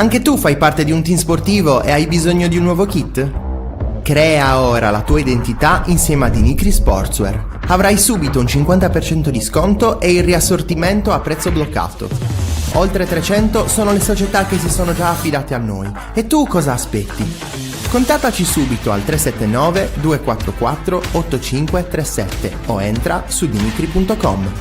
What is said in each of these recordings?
Anche tu fai parte di un team sportivo e hai bisogno di un nuovo kit? Crea ora la tua identità insieme a Dinicri Sportswear. Avrai subito un 50% di sconto e il riassortimento a prezzo bloccato. Oltre 300 sono le società che si sono già affidate a noi. E tu cosa aspetti? Contattaci subito al 379 244 8537 o entra su dinicri.com.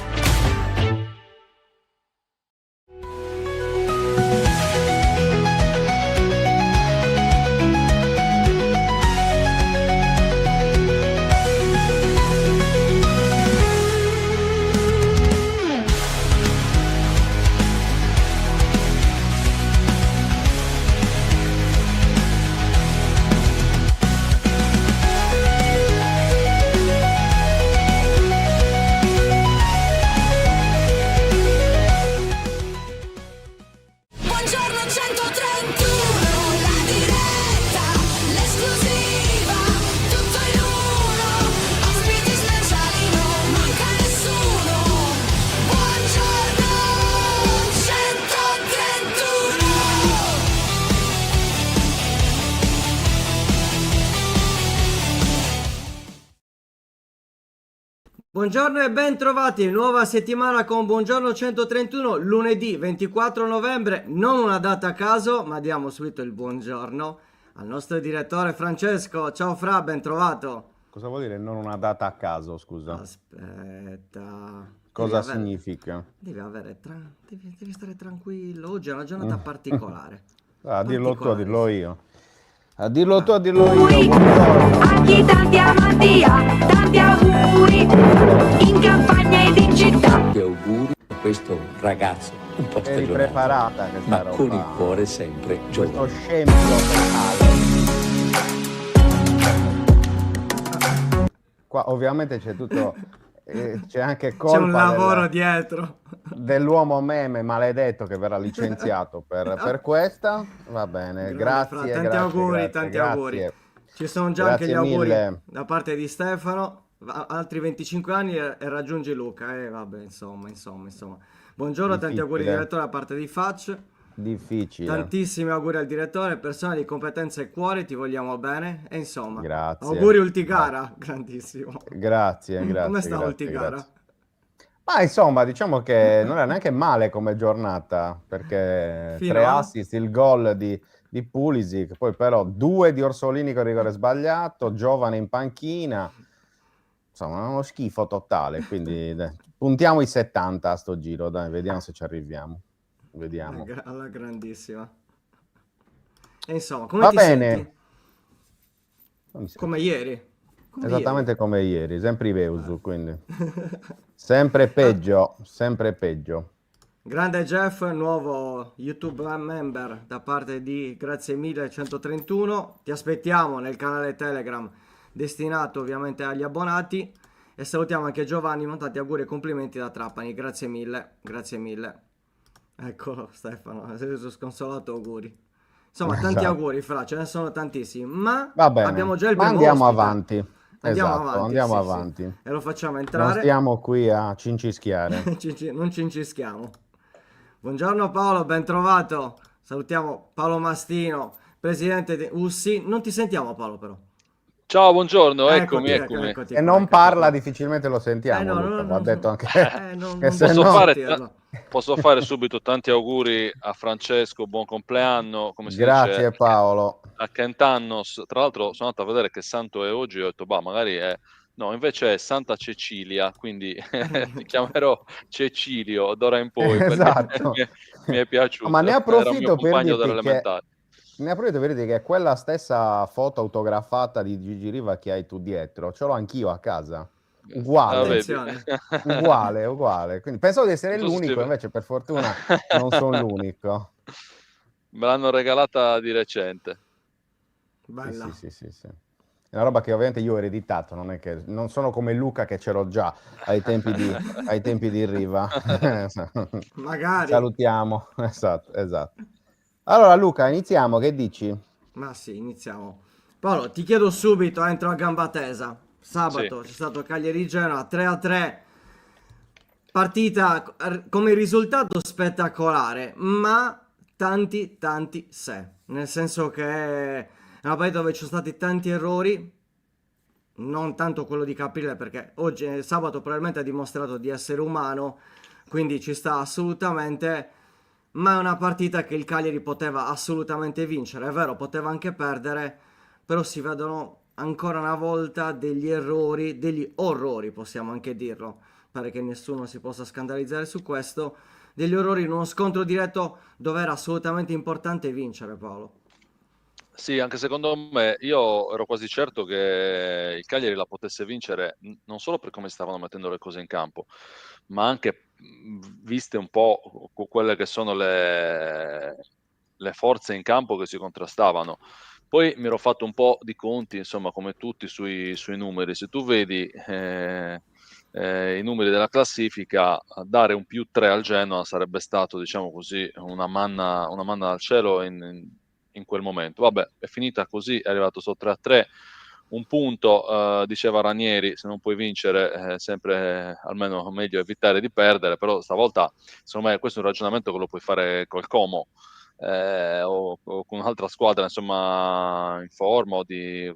Buongiorno e ben trovati, nuova settimana con Buongiorno 131, lunedì 24 novembre, non una data a caso, ma diamo subito il buongiorno al nostro direttore Francesco. Ciao Fra, ben trovato. Cosa vuol dire non una data a caso, scusa? Aspetta. Cosa significa? Devi stare tranquillo, oggi è una giornata particolare. A dirlo tu, a dirlo io. A dirlo tu, a dirlo io. Buongiorno. A chi tanti amanti ha, tanti auguri, in campagna ed in città. Tanti auguri a questo ragazzo un po' Eri stagionato, preparata questa ma roba. con il cuore sempre Questo giovane. scempio totale. Qua ovviamente c'è tutto, c'è anche colpa C'è un lavoro dietro. dell'uomo meme maledetto che verrà licenziato per questa. Va bene, Grande, Fra, tanti auguri, tanti auguri. Ci sono già anche gli auguri da parte di Stefano, altri 25 anni e raggiungi Luca, vabbè, insomma. Buongiorno, tanti auguri direttore da parte di Facc. Difficile. Tantissimi auguri al direttore, persone di competenza e cuore, ti vogliamo bene e insomma. Grazie. Auguri Ultigara, grandissimo. Grazie. Come sta grazie, Ultigara? grazie. Ma insomma, diciamo che non era neanche male come giornata, perché Fino 3 a? assist, il gol di Pulisic, poi però 2 di Orsolini con rigore sbagliato, Giovane in panchina, insomma uno schifo totale, quindi puntiamo i 70 a sto giro, dai, vediamo se ci arriviamo. Vediamo. Alla grandissima. E insomma, come Va ti bene. senti? Come ieri. Esattamente come ieri, sempre i Veusu, quindi sempre peggio, sempre peggio. Grande Jeff, nuovo YouTube member da parte di Grazie mille 131. Ti aspettiamo nel canale Telegram destinato ovviamente agli abbonati. E salutiamo anche Giovanni, tanti auguri e complimenti da Trapani. Grazie mille, grazie mille. Eccolo Stefano, sei sconsolato, auguri. Insomma, tanti Esatto. auguri, Fra, ce ne sono tantissimi, ma Va bene, abbiamo già il ma primo andiamo ospite. avanti. Andiamo sì, avanti. sì. E lo facciamo Non entrare. stiamo qui a cincischiare. Non ci incischiamo. Buongiorno Paolo, ben trovato. Salutiamo Paolo Mastino, presidente di Ussi. Non ti sentiamo Paolo però. Ciao, buongiorno, eccomi. Eccoti E non parla, difficilmente lo sentiamo. no, Luca, no, va no, detto anche non che se Posso no- fare, posso fare subito tanti auguri a Francesco, buon compleanno, come si Grazie dice Paolo. a Kentannos. Tra l'altro sono andato a vedere che santo è oggi, ho detto, bah, magari è... No, invece è Santa Cecilia, quindi ti chiamerò Cecilio d'ora in poi, perché Esatto. mi è piaciuto. Ma ne Era un approfitto mio per compagno dirti dell'elementare. che quella stessa foto autografata di Gigi Riva che hai tu dietro, ce l'ho anch'io a casa. Uguale, vedi. Attenzione. uguale. Quindi pensavo di essere Non so se l'unico, ti- invece per fortuna non sono l'unico. Me l'hanno regalata di recente. Bella. Sì. È una roba che ovviamente io ho ereditato, non è che non sono come Luca che ce l'ho già ai tempi di Riva. Magari. Salutiamo. Esatto. Allora Luca, iniziamo, che dici? Ma sì, iniziamo. Paolo, ti chiedo subito, entro a gamba tesa. Sabato Sì. c'è stato Cagliari-Genoa 3-3. Partita come risultato spettacolare, ma tanti se, nel senso che è una partita dove ci sono stati tanti errori, non tanto quello di Caprile perché oggi sabato probabilmente ha dimostrato di essere umano, quindi ci sta assolutamente, ma è una partita che il Cagliari poteva assolutamente vincere, è vero, poteva anche perdere, però si vedono ancora una volta degli errori, degli orrori, possiamo anche dirlo, pare che nessuno si possa scandalizzare su questo, degli errori in uno scontro diretto dove era assolutamente importante vincere, Paolo. Sì, anche secondo me, io ero quasi certo che il Cagliari la potesse vincere non solo per come stavano mettendo le cose in campo, ma anche viste un po' quelle che sono le forze in campo che si contrastavano. Poi mi ero fatto un po' di conti, insomma, come tutti sui numeri. Se tu vedi i numeri della classifica, dare un +3 al Genoa sarebbe stato, diciamo così, una manna dal cielo in quel momento. Vabbè, è finita così, è arrivato solo 3-3. Un punto, diceva Ranieri, se non puoi vincere, sempre almeno meglio evitare di perdere, però stavolta, secondo me, questo è un ragionamento che lo puoi fare col Como. O con un'altra squadra insomma in forma o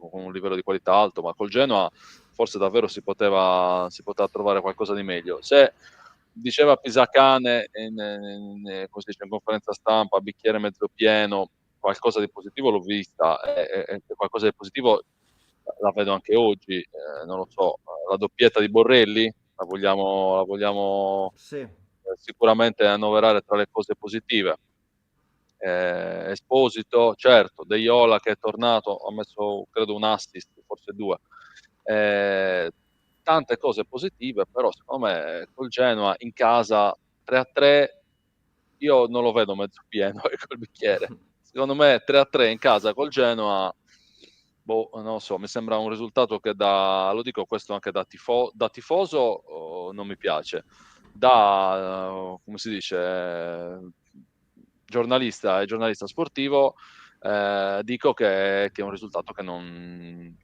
con un livello di qualità alto, ma col Genoa forse davvero si poteva trovare qualcosa di meglio. Se diceva Pisacane come si dice, in conferenza stampa, bicchiere mezzo pieno, qualcosa di positivo l'ho vista, e qualcosa di positivo la vedo anche oggi, non lo so, la doppietta di Borrelli la vogliamo Sì, sicuramente annoverare tra le cose positive. Esposito, certo, De Iola che è tornato, ha messo credo un assist, forse 2. Ehm, Tante cose positive, però secondo me col Genoa in casa 3-3 io non lo vedo mezzo pieno ecco il bicchiere. Secondo me 3-3 in casa col Genoa, boh, non lo so, mi sembra un risultato che lo dico questo anche da tifoso, non mi piace. Come si dice, giornalista sportivo, dico che è un risultato che non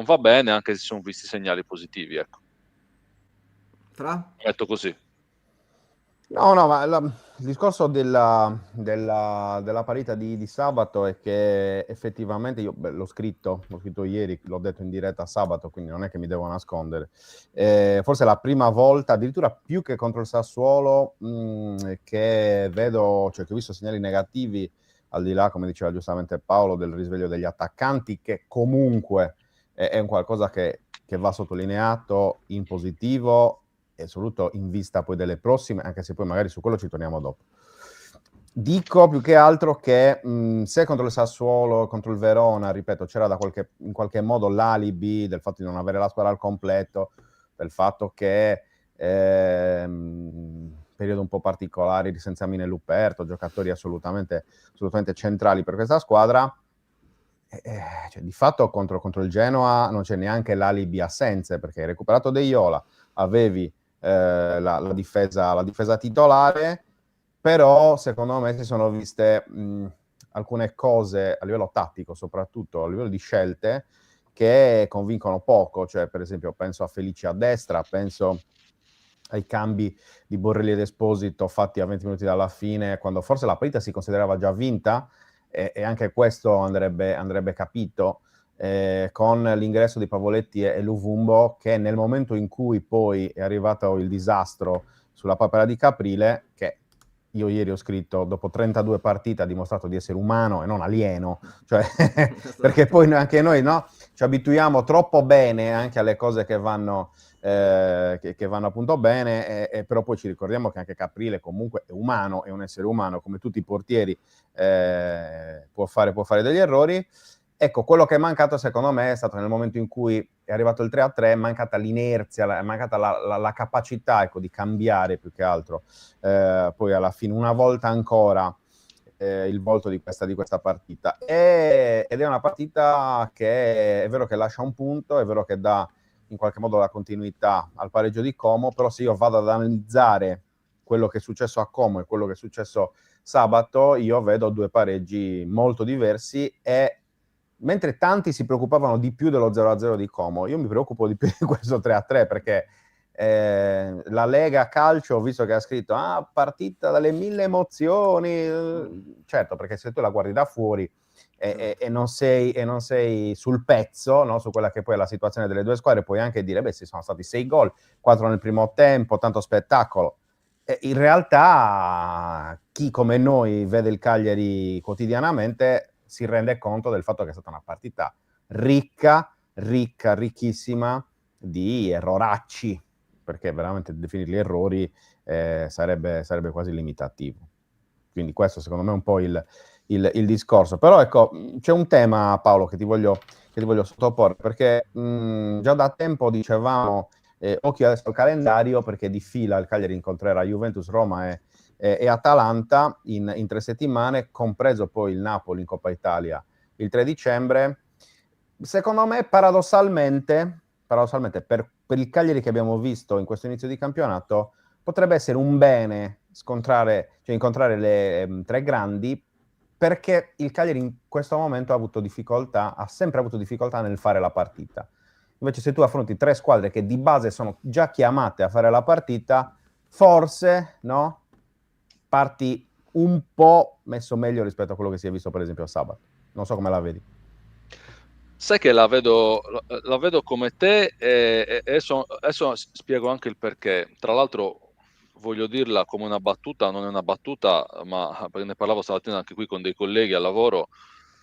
va bene, anche se si son visti segnali positivi, ecco. Fra? Metto così. No, no, ma il discorso della parità di sabato è che effettivamente io l'ho scritto ieri, l'ho detto in diretta sabato, quindi non è che mi devo nascondere. Forse è la prima volta, addirittura più che contro il Sassuolo, che vedo, cioè che ho visto segnali negativi, al di là, come diceva giustamente Paolo, del risveglio degli attaccanti, che comunque è un qualcosa che va sottolineato in positivo, e soprattutto in vista poi delle prossime, anche se poi magari su quello ci torniamo dopo. Dico più che altro che se contro il Sassuolo, contro il Verona, ripeto, c'era in qualche modo l'alibi del fatto di non avere la squadra al completo, del fatto che periodo un po' particolare di senza Mine Luperto, giocatori assolutamente centrali per questa squadra, cioè, di fatto contro il Genoa non c'è neanche l'alibi assenze, perché hai recuperato De Iola, avevi la difesa titolare, però secondo me si sono viste alcune cose a livello tattico, soprattutto a livello di scelte, che convincono poco, cioè per esempio penso a Felici a destra, penso ai cambi di Borrelli ed Esposito fatti a 20 minuti dalla fine, quando forse la partita si considerava già vinta, e anche questo andrebbe capito, con l'ingresso di Pavoletti e Luvumbo, che nel momento in cui poi è arrivato il disastro sulla papera di Caprile, che io ieri ho scritto, dopo 32 partite ha dimostrato di essere umano e non alieno, cioè, perché poi anche noi no, ci abituiamo troppo bene anche alle cose che vanno appunto bene, però poi ci ricordiamo che anche Caprile comunque è umano, è un essere umano, come tutti i portieri, può fare degli errori. Ecco, quello che è mancato secondo me è stato nel momento in cui è arrivato il 3-3, è mancata l'inerzia, è mancata la capacità, ecco, di cambiare più che altro. Poi alla fine, una volta ancora, il volto di questa partita. Ed è una partita che è vero che lascia un punto, è vero che dà in qualche modo la continuità al pareggio di Como, però se io vado ad analizzare quello che è successo a Como e quello che è successo sabato, io vedo due pareggi molto diversi, e mentre tanti si preoccupavano di più dello 0-0 di Como, io mi preoccupo di più di questo 3-3, perché La Lega Calcio ho visto che ha scritto partita dalle 1000 emozioni, certo, perché se tu la guardi da fuori e non sei sul pezzo, no? Su quella che poi è la situazione delle due squadre, puoi anche dire, beh, ci sono stati 6 gol, 4 nel primo tempo, tanto spettacolo. In realtà chi come noi vede il Cagliari quotidianamente si rende conto del fatto che è stata una partita ricchissima di erroracci, perché veramente definirli errori sarebbe quasi limitativo. Quindi questo secondo me è un po' il discorso. Però ecco, c'è un tema, Paolo, che ti voglio sottoporre, perché già da tempo dicevamo occhio adesso al calendario, perché di fila il Cagliari incontrerà Juventus, Roma e Atalanta in 3 settimane, compreso poi il Napoli in Coppa Italia il 3 dicembre. Secondo me, paradossalmente per il Cagliari che abbiamo visto in questo inizio di campionato, potrebbe essere un bene incontrare le 3 grandi, perché il Cagliari in questo momento ha sempre avuto difficoltà nel fare la partita. Invece se tu affronti 3 squadre che di base sono già chiamate a fare la partita, forse, no? Parti un po' messo meglio rispetto a quello che si è visto per esempio a sabato. Non so come la vedi. Sai che la vedo come te e adesso spiego anche il perché. Tra l'altro voglio dirla come una battuta, non è una battuta, ma perché ne parlavo stamattina anche qui con dei colleghi al lavoro.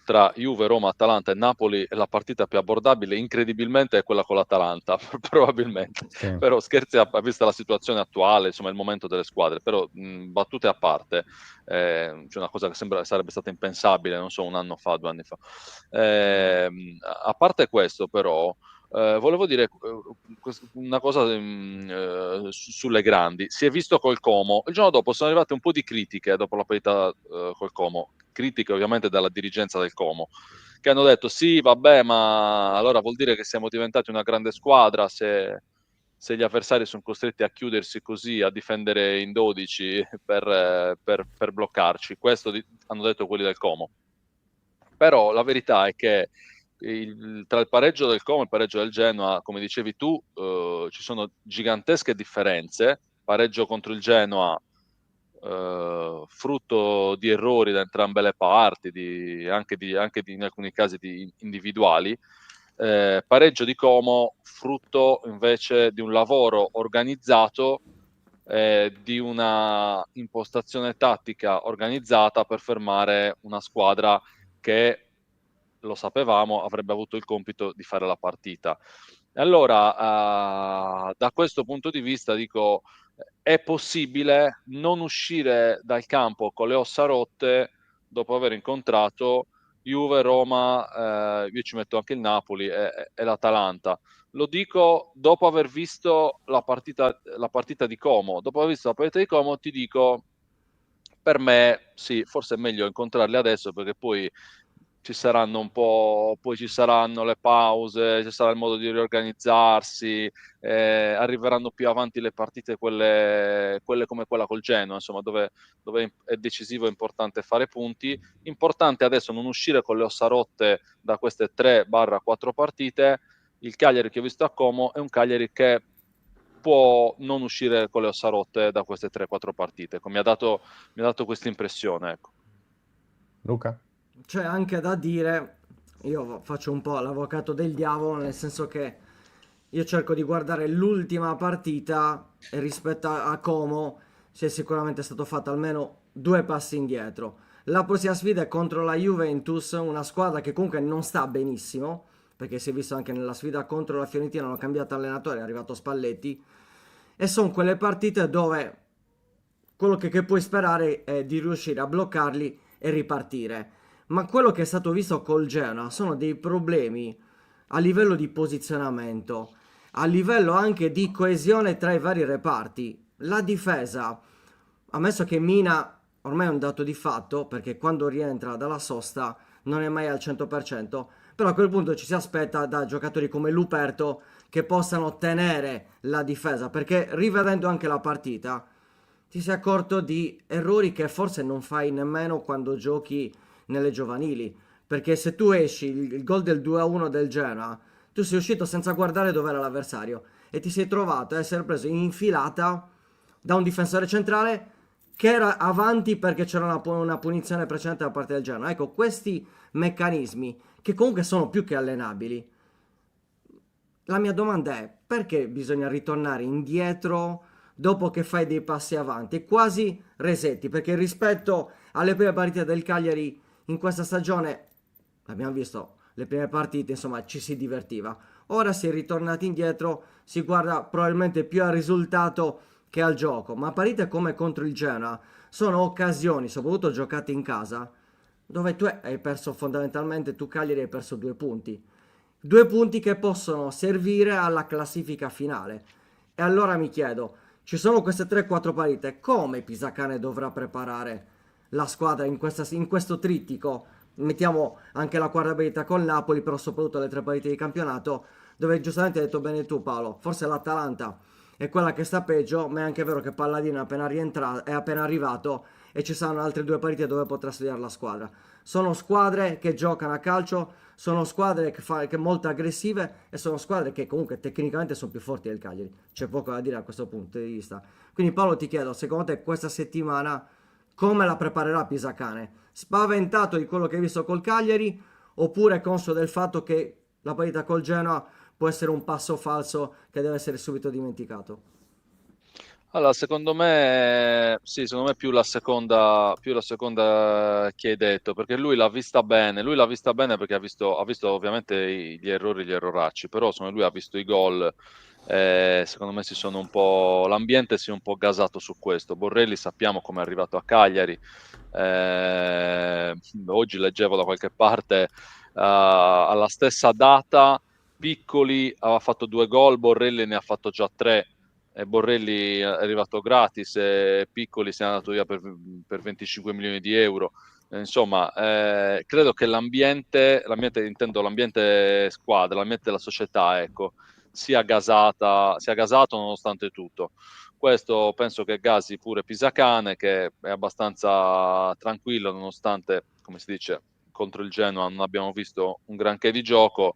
Tra Juve, Roma, Atalanta e Napoli la partita più abbordabile incredibilmente è quella con l'Atalanta, probabilmente. Sì. Però scherzi vista la situazione attuale, insomma il momento delle squadre, però battute a parte, c'è una cosa che sarebbe stata impensabile, non so, 1 anno fa, 2 anni fa. A parte questo però, volevo dire una cosa sulle grandi. Si è visto col Como, il giorno dopo sono arrivate un po' di critiche dopo la partita col Como, critiche ovviamente dalla dirigenza del Como, che hanno detto sì, vabbè, ma allora vuol dire che siamo diventati una grande squadra se gli avversari sono costretti a chiudersi così, a difendere in 12 per bloccarci. Questo hanno detto quelli del Como. Però la verità è che tra il pareggio del Como e il pareggio del Genoa, come dicevi tu, ci sono gigantesche differenze. Pareggio contro il Genoa, frutto di errori da entrambe le parti, anche in alcuni casi individuali. Pareggio di Como, frutto invece di un lavoro organizzato, di una impostazione tattica organizzata per fermare una squadra che, lo sapevamo, avrebbe avuto il compito di fare la partita. E allora, da questo punto di vista, dico, è possibile non uscire dal campo con le ossa rotte dopo aver incontrato Juve, Roma, io ci metto anche il Napoli e l'Atalanta. Lo dico dopo aver visto la partita di Como. Dopo aver visto la partita di Como ti dico, per me sì, forse è meglio incontrarli adesso, perché poi ci saranno poi ci saranno le pause, ci sarà il modo di riorganizzarsi, arriveranno più avanti le partite, quelle come quella col Genoa, insomma, dove è decisivo e importante fare punti. Importante adesso non uscire con le ossa rotte da queste 3/4 partite. Il Cagliari che ho visto a Como è un Cagliari che può non uscire con le ossa rotte da queste 3-4 partite. Mi ha dato questa impressione, ecco. Luca? C'è anche da dire, io faccio un po' l'avvocato del diavolo, nel senso che io cerco di guardare l'ultima partita e rispetto a Como si è sicuramente stato fatto almeno 2 passi indietro. La prossima sfida è contro la Juventus, una squadra che comunque non sta benissimo, perché si è visto anche nella sfida contro la Fiorentina, hanno cambiato allenatore, è arrivato Spalletti, e sono quelle partite dove quello che puoi sperare è di riuscire a bloccarli e ripartire. Ma quello che è stato visto col Genoa sono dei problemi a livello di posizionamento, a livello anche di coesione tra i vari reparti. La difesa, ammesso che Mina ormai è un dato di fatto, perché quando rientra dalla sosta non è mai al 100%, però a quel punto ci si aspetta da giocatori come Luperto che possano tenere la difesa, perché rivedendo anche la partita ti sei accorto di errori che forse non fai nemmeno quando giochi nelle giovanili, perché se tu esci il gol del 2-1 del Genoa, tu sei uscito senza guardare dove era l'avversario e ti sei trovato a essere preso in infilata da un difensore centrale che era avanti perché c'era una punizione precedente da parte del Genoa. Ecco, questi meccanismi che comunque sono più che allenabili. La mia domanda è: perché bisogna ritornare indietro dopo che fai dei passi avanti? E quasi resetti, perché rispetto alle prime partite del Cagliari in questa stagione, abbiamo visto le prime partite, insomma, ci si divertiva. Ora si è ritornati indietro, si guarda probabilmente più al risultato che al gioco, ma partite come contro il Genoa sono occasioni, soprattutto giocate in casa, dove tu hai perso fondamentalmente, tu Cagliari hai perso 2 punti. 2 punti che possono servire alla classifica finale. E allora mi chiedo, ci sono queste 3-4 partite, come Pisacane dovrà preparare la squadra in questo trittico? Mettiamo anche la quarta partita con Napoli, però soprattutto le 3 partite di campionato, dove giustamente hai detto bene tu Paolo, forse l'Atalanta è quella che sta peggio, ma è anche vero che Palladino è appena arrivato e ci saranno altre 2 partite dove potrà studiare la squadra. Sono squadre che giocano a calcio, sono squadre che molto aggressive e sono squadre che comunque tecnicamente sono più forti del Cagliari. C'è poco da dire a questo punto di vista. Quindi Paolo, ti chiedo, secondo te questa settimana come la preparerà Pisacane? Spaventato di quello che hai visto col Cagliari oppure conscio del fatto che la partita col Genoa può essere un passo falso che deve essere subito dimenticato? Allora, secondo me, sì, secondo me più la seconda che hai detto, perché lui l'ha vista bene perché ha visto ovviamente gli errori, gli erroracci, però secondo lui ha visto i gol, secondo me l'ambiente si è un po' gasato su questo. Borrelli sappiamo come è arrivato a Cagliari, oggi leggevo da qualche parte, alla stessa data, Piccoli aveva fatto 2 gol, Borrelli ne ha fatto già 3. Borrelli è arrivato gratis e Piccoli si è andato via per 25 milioni di euro. Insomma, credo che l'ambiente squadra, l'ambiente della società, ecco, sia gasato nonostante tutto. Questo penso che gasi pure Pisacane, che è abbastanza tranquillo nonostante, come si dice, contro il Genoa non abbiamo visto un granché di gioco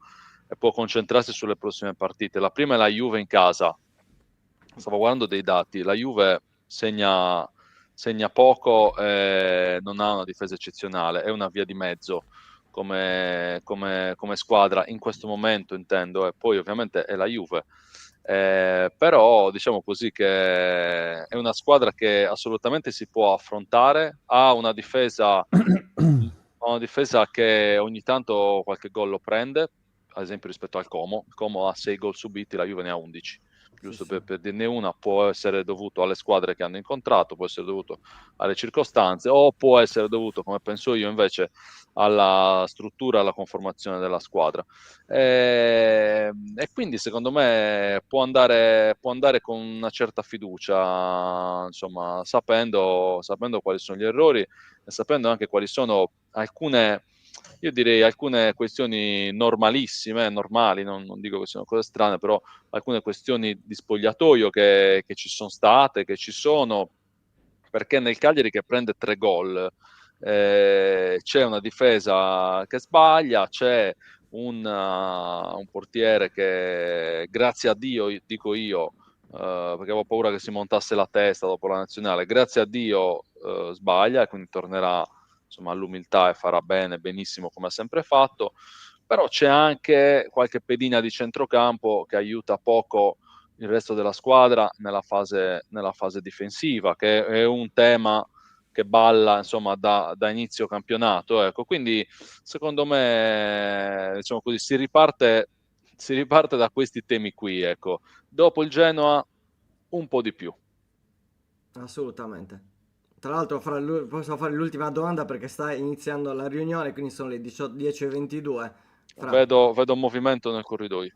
e può concentrarsi sulle prossime partite. La prima è la Juve in casa. Stavo guardando dei dati, la Juve segna poco, non ha una difesa eccezionale, è una via di mezzo come squadra in questo momento, intendo, e poi ovviamente è la Juve. Però diciamo così che è una squadra che assolutamente si può affrontare, ha una difesa che ogni tanto qualche gol lo prende, ad esempio rispetto al Como. Il Como ha 6 gol subiti, la Juve ne ha 11. Giusto Sì. per dirne una, può essere dovuto alle squadre che hanno incontrato, può essere dovuto alle circostanze, o può essere dovuto, come penso io, invece alla struttura, alla conformazione della squadra. E quindi secondo me può andare con una certa fiducia, insomma, sapendo quali sono gli errori e sapendo anche quali sono io direi alcune questioni normalissime, normali, non dico che siano cose strane, però alcune questioni di spogliatoio che ci sono state, che ci sono, perché nel Cagliari che prende 3 gol c'è una difesa che sbaglia, c'è un portiere che, grazie a Dio, dico io, perché avevo paura che si montasse la testa dopo la nazionale, grazie a Dio sbaglia e quindi tornerà, insomma, all'umiltà e farà benissimo come ha sempre fatto. Però c'è anche qualche pedina di centrocampo che aiuta poco il resto della squadra nella fase difensiva, che è un tema che balla, insomma, da inizio campionato, ecco. Quindi secondo me, diciamo così, si riparte da questi temi qui, ecco. Dopo il Genoa un po' di più. Assolutamente. Tra l'altro posso fare l'ultima domanda perché sta iniziando la riunione, quindi sono le 10:22. Fra, Vedo un movimento nel corridoio.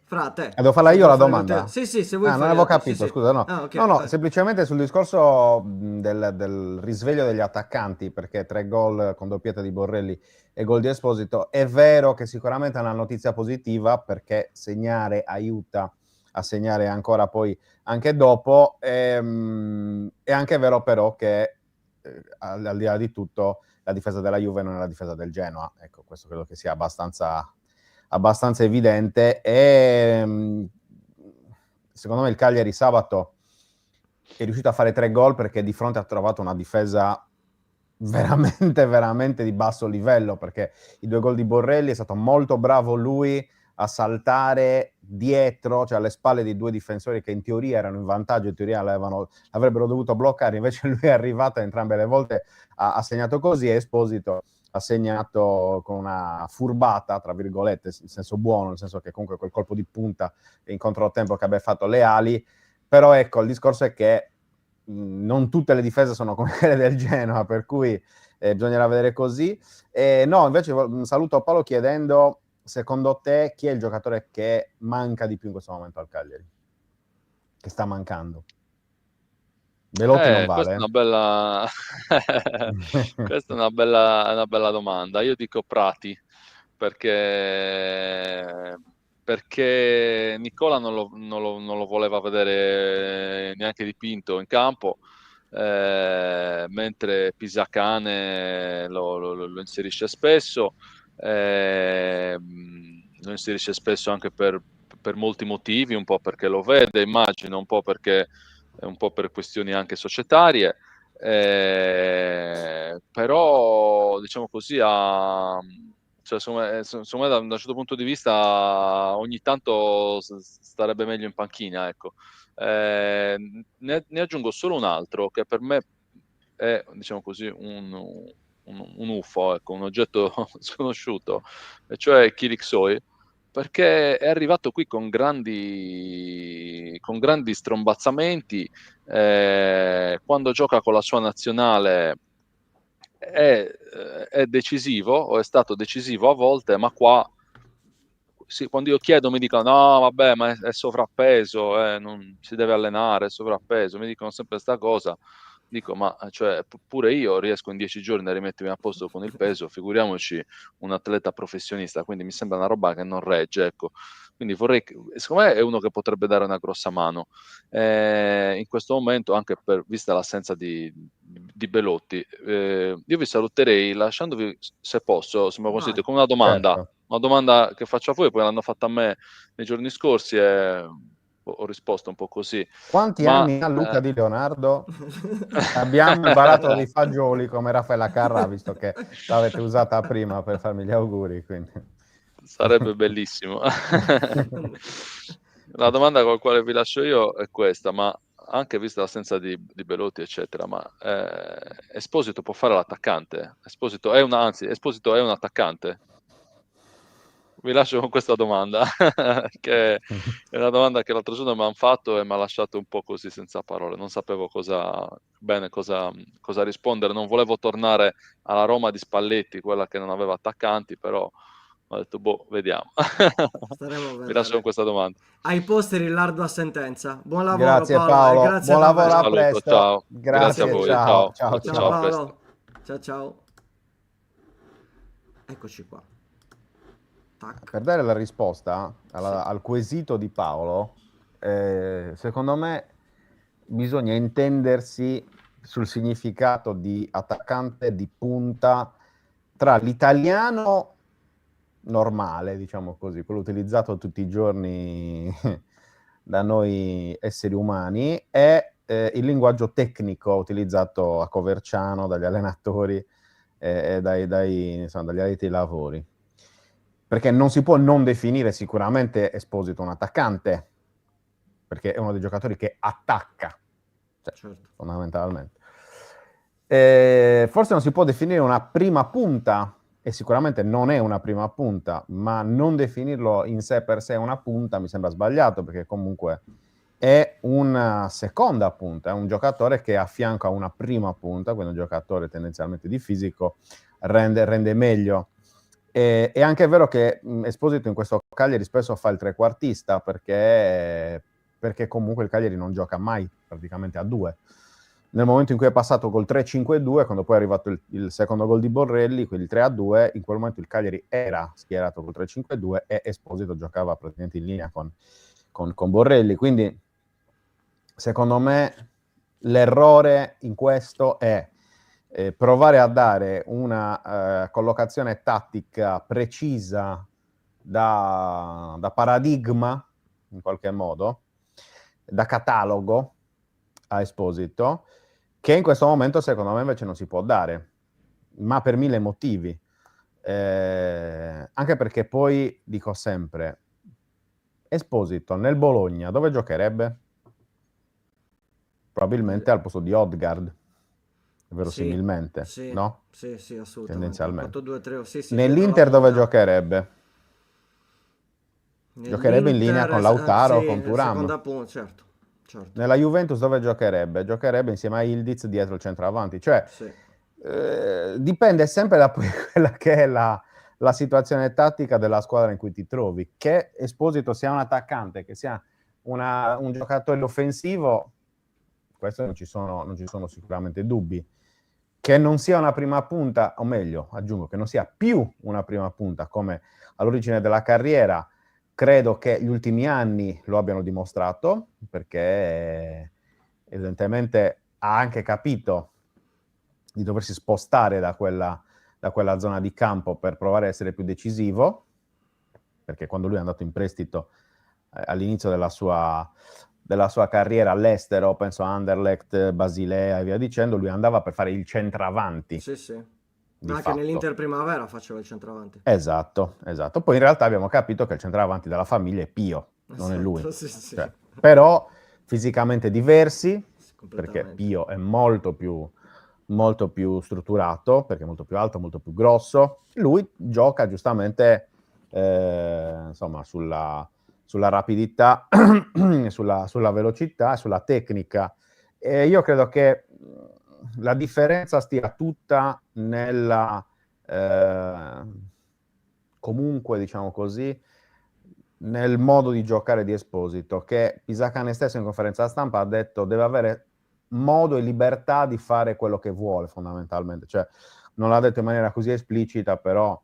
fra te, Devo farla se io vuoi la fare l'ultima... domanda? Sì, sì, se vuoi Non fare avevo la... Sì, capito, sì. scusa, no. Ah, ok, No, vai. semplicemente sul discorso del risveglio degli attaccanti, perché 3 gol con doppietta di Borrelli e gol di Esposito, è vero che sicuramente è una notizia positiva, perché segnare aiuta a segnare ancora poi anche dopo, è anche vero però che al di là di tutto la difesa della Juve non è la difesa del Genoa. Ecco, questo credo che sia abbastanza evidente. E secondo me il Cagliari sabato è riuscito a fare 3 gol perché di fronte ha trovato una difesa veramente di basso livello, perché i 2 gol di Borrelli è stato molto bravo lui a saltare dietro, cioè alle spalle di 2 difensori che in teoria erano in vantaggio, in teoria l'avrebbero dovuto bloccare, invece lui è arrivato entrambe le volte, ha segnato così, e Esposito ha segnato con una furbata, tra virgolette, in senso buono, nel senso che comunque quel colpo di punta in controtempo che abbia fatto le ali. Però ecco, il discorso è che non tutte le difese sono come quelle del Genoa, per cui bisognerà vedere così. No, invece saluto Paolo chiedendo, secondo te, chi è il giocatore che manca di più in questo momento al Cagliari? Che sta mancando? Belotti non Questa è vale. una bella questa è una bella domanda. Io dico Prati, perché Nicola non lo voleva vedere neanche dipinto in campo, mentre Pisacane lo inserisce spesso, lo inserisce spesso anche per molti motivi, un po' perché lo vede, immagino, un po' per questioni anche societarie, però diciamo così cioè, secondo me da un certo punto di vista ogni tanto starebbe meglio in panchina, ecco. Ne aggiungo solo un altro che per me è, diciamo così, un UFO, ecco, un oggetto sconosciuto, e cioè Kiriksoy, perché è arrivato qui con grandi strombazzamenti. Quando gioca con la sua nazionale è decisivo, o è stato decisivo a volte, ma qua sì, quando io chiedo mi dicono no, vabbè, ma è sovrappeso, non si deve allenare, è sovrappeso, mi dicono sempre questa cosa. Dico, ma cioè, pure io riesco in 10 giorni a rimettermi a posto con il peso, figuriamoci un atleta professionista, quindi mi sembra una roba che non regge, ecco. Quindi secondo me è uno che potrebbe dare una grossa mano. In questo momento, anche vista l'assenza di Belotti, io vi saluterei lasciandovi, se posso, se mi consentite, con una domanda. Certo. Una domanda che faccio a voi, poi l'hanno fatta a me nei giorni scorsi e ho risposto un po' così. Quanti Ma anni ha Luca Di Leonardo? Abbiamo imparato dei fagioli come Raffaella Carrà, visto che l'avete usata prima per farmi gli auguri. Quindi. sarebbe bellissimo. La domanda con la quale vi lascio io è questa, ma anche vista l'assenza di Belotti, eccetera, ma Esposito può fare l'attaccante? Esposito è un attaccante? Vi lascio con questa domanda, che è una domanda che l'altro giorno mi hanno fatto e mi ha lasciato un po' così senza parole. Non sapevo cosa rispondere. Non volevo tornare alla Roma di Spalletti, quella che non aveva attaccanti, però ho detto, boh, vediamo. Staremo a Vi vedere. lascio con questa domanda. Ai posteri l'ardua sentenza. Buon lavoro Grazie Paolo, Paolo, grazie buon lavoro, davvero. a Saluto, presto. ciao. Grazie, Grazie a voi, ciao, ciao. Ciao A presto. Paolo. Ciao. Eccoci qua. Tac. Per dare la risposta al quesito di Paolo, secondo me bisogna intendersi sul significato di attaccante di punta tra l'italiano normale, diciamo così, quello utilizzato tutti i giorni da noi esseri umani, e il linguaggio tecnico utilizzato a Coverciano dagli allenatori e dagli addetti ai lavori. Perché non si può non definire sicuramente Esposito un attaccante, perché è uno dei giocatori che attacca, cioè, Certo. fondamentalmente. Forse non si può definire una prima punta, e sicuramente non è una prima punta, ma non definirlo in sé per sé una punta mi sembra sbagliato, perché comunque è una seconda punta, è un giocatore che a fianco a una prima punta, quindi un giocatore tendenzialmente di fisico, rende meglio. È anche vero che Esposito in questo Cagliari spesso fa il trequartista, perché comunque il Cagliari non gioca mai praticamente a 2. Nel momento in cui è passato col 3-5-2, quando poi è arrivato il secondo gol di Borrelli, quindi il 3-2, in quel momento il Cagliari era schierato col 3-5-2 e Esposito giocava praticamente in linea con Borrelli. Quindi secondo me l'errore in questo è provare a dare una collocazione tattica precisa da paradigma, in qualche modo, da catalogo a Esposito, che in questo momento secondo me invece non si può dare, ma per 1000 motivi. Anche perché poi dico sempre, Esposito nel Bologna dove giocherebbe? Probabilmente al posto di Odegaard, verosimilmente, Sì, no? sì, sì, assolutamente. Tendenzialmente. 4-2-3, sì, sì, Nell'Inter dietro la dove punta. giocherebbe? Giocherebbe in linea con Lautaro o con sì, Thuram. seconda punta, certo, certo, Nella Juventus dove giocherebbe? Giocherebbe insieme a Ildiz dietro il centravanti. Cioè, sì. dipende sempre da poi quella che è la situazione tattica della squadra in cui ti trovi. Che Esposito sia un attaccante, che sia un giocatore offensivo, questo non ci sono sicuramente dubbi. Che non sia una prima punta, o meglio, aggiungo, che non sia più una prima punta come all'origine della carriera, credo che gli ultimi anni lo abbiano dimostrato, perché evidentemente ha anche capito di doversi spostare da quella zona di campo per provare a essere più decisivo, perché quando lui è andato in prestito all'inizio della sua carriera all'estero, penso a Anderlecht, Basilea e via dicendo, lui andava per fare il centravanti. Sì, sì. Di Anche fatto. nell'Inter Primavera faceva il centravanti. Esatto. Poi in realtà abbiamo capito che il centravanti della famiglia è Pio, non è lui. Esatto, sì, sì. Cioè, però fisicamente diversi, Sì, perché completamente. Pio è molto più strutturato, perché è molto più alto, molto più grosso. Lui gioca giustamente insomma sulla rapidità, sulla velocità, sulla tecnica. E io credo che la differenza stia tutta nella comunque, diciamo così, nel modo di giocare di Esposito, che Pisacane stesso in conferenza stampa ha detto deve avere modo e libertà di fare quello che vuole fondamentalmente, cioè non l'ha detto in maniera così esplicita, però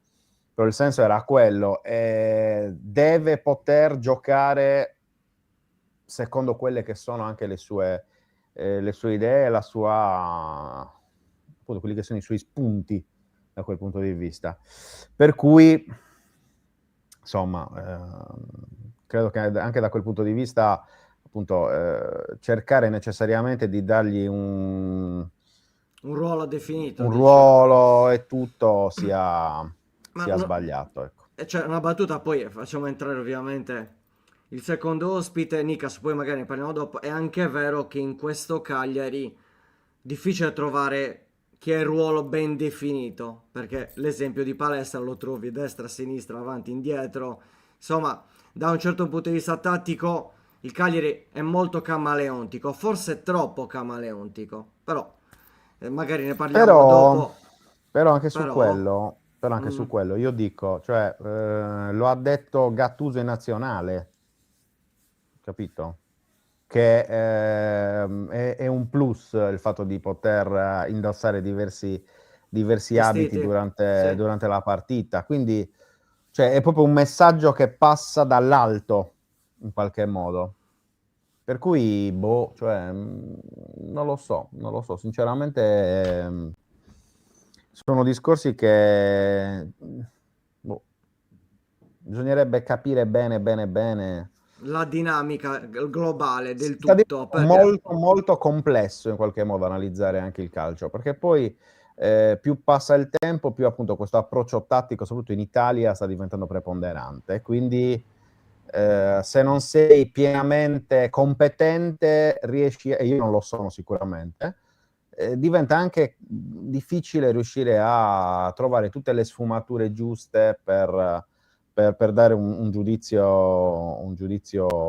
il senso era quello, deve poter giocare secondo quelle che sono anche le sue idee, appunto quelli che sono i suoi spunti da quel punto di vista. Per cui, insomma, credo che anche da quel punto di vista, appunto, cercare necessariamente di dargli un ruolo definito, dici. ruolo e tutto sia Ma sbagliato, ecco. c'è una battuta, poi facciamo entrare ovviamente il secondo ospite, Nikas, poi magari ne parliamo dopo. È anche vero che in questo Cagliari difficile trovare chi ha il ruolo ben definito, perché l'esempio di Palestra lo trovi destra, sinistra, avanti, indietro. Insomma, da un certo punto di vista tattico, il Cagliari è molto camaleontico, forse troppo camaleontico, però magari ne parliamo dopo. Però anche su Però, quello, io dico, cioè, lo ha detto Gattuso in nazionale, capito? Che è un plus il fatto di poter indossare diversi abiti vestiti, sì. durante la partita. Quindi, cioè, è proprio un messaggio che passa dall'alto, in qualche modo. Per cui, cioè, non lo so, sinceramente sono discorsi che bisognerebbe capire bene. La dinamica globale del Sta tutto, diventando perché molto, molto complesso in qualche modo analizzare anche il calcio, perché poi più passa il tempo, più appunto questo approccio tattico, soprattutto in Italia, sta diventando preponderante. Quindi se non sei pienamente competente, riesci, e io non lo sono sicuramente, diventa anche difficile riuscire a trovare tutte le sfumature giuste per dare un giudizio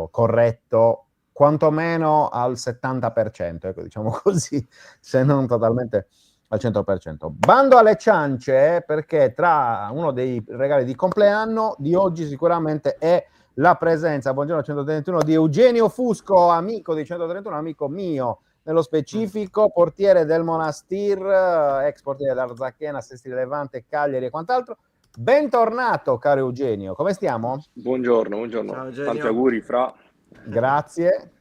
corretto, quantomeno al 70%, ecco, diciamo così, se non totalmente al 100%. Bando alle ciance, perché tra uno dei regali di compleanno di oggi sicuramente è la presenza, buongiorno 131, di Eugenio Fusco, amico di 131, amico mio, nello specifico, portiere del Monastir, ex portiere dell'Arzachena, Sestri Levante, Cagliari e quant'altro. Bentornato, caro Eugenio, come stiamo? Buongiorno, ciao tanti Eugenio. auguri Fra. Grazie.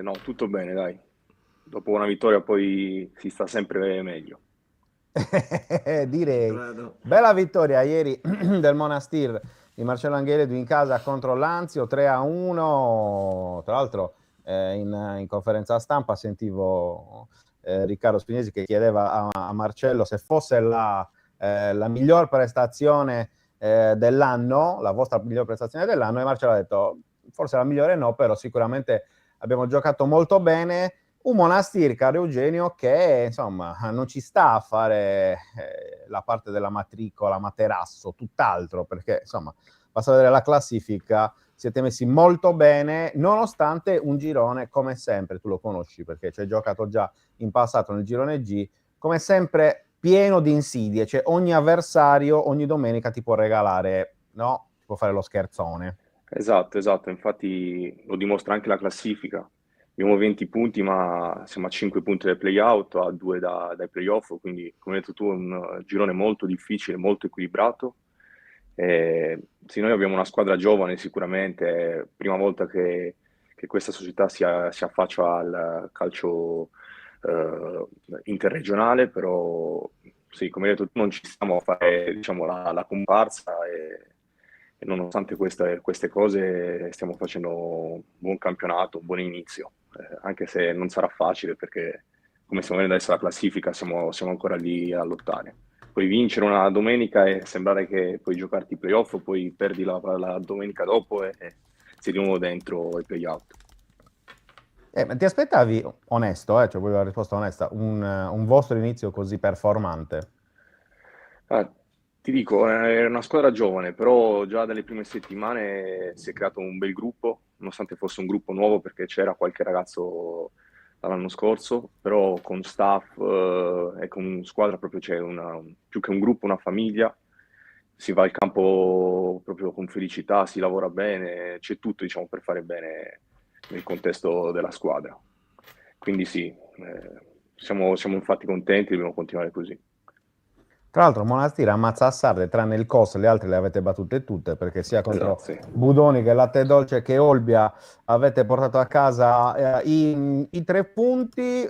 No, tutto bene, dai. Dopo una vittoria poi si sta sempre meglio. Direi. Credo. Bella vittoria ieri del Monastir di Marcello Angheredu in casa contro l'Anzio 3-1. Tra l'altro in conferenza stampa sentivo Riccardo Spignesi che chiedeva a Marcello se fosse la miglior prestazione dell'anno, la vostra miglior prestazione dell'anno, e Marcello ha detto forse la migliore no, però sicuramente abbiamo giocato molto bene. Un Monastir, caro Eugenio, che insomma non ci sta a fare la parte della matricola, materasso, tutt'altro, perché insomma basta vedere la classifica, siete messi molto bene, nonostante un girone, come sempre, tu lo conosci perché ci hai giocato già in passato nel girone G, come sempre pieno di insidie, cioè ogni avversario ogni domenica ti può regalare, no? Ti può fare lo scherzone. Esatto, esatto, infatti lo dimostra anche la classifica. Abbiamo 20 punti, ma siamo a 5 punti dai play-out, a 2 dai play-off, quindi come hai detto tu è un girone molto difficile, molto equilibrato. Sì, noi abbiamo una squadra giovane sicuramente, è la prima volta che questa società si affaccia al calcio interregionale, però sì, come hai detto tu non ci stiamo a fare diciamo, la comparsa e nonostante queste cose stiamo facendo un buon campionato, un buon inizio, anche se non sarà facile perché come stiamo vedendo adesso la classifica siamo ancora lì a lottare. Puoi vincere una domenica e sembrare che puoi giocarti i playoff, poi perdi la domenica dopo e sei di nuovo dentro i playout. Ma ti aspettavi, onesto, cioè voglio la risposta onesta, un vostro inizio così performante? Ah, ti dico, è una squadra giovane, però già dalle prime settimane si è creato un bel gruppo, nonostante fosse un gruppo nuovo perché c'era qualche ragazzo dall'anno scorso, però con staff e con squadra proprio c'è più che un gruppo, una famiglia, si va al campo proprio con felicità, si lavora bene, c'è tutto diciamo, per fare bene nel contesto della squadra. Quindi sì, siamo infatti contenti, dobbiamo continuare così. Tra l'altro Monastir ammazza a sarde, tranne il COS, le altre le avete battute tutte, perché sia contro Esatto, sì. Budoni che Latte Dolce che Olbia avete portato a casa i 3 punti.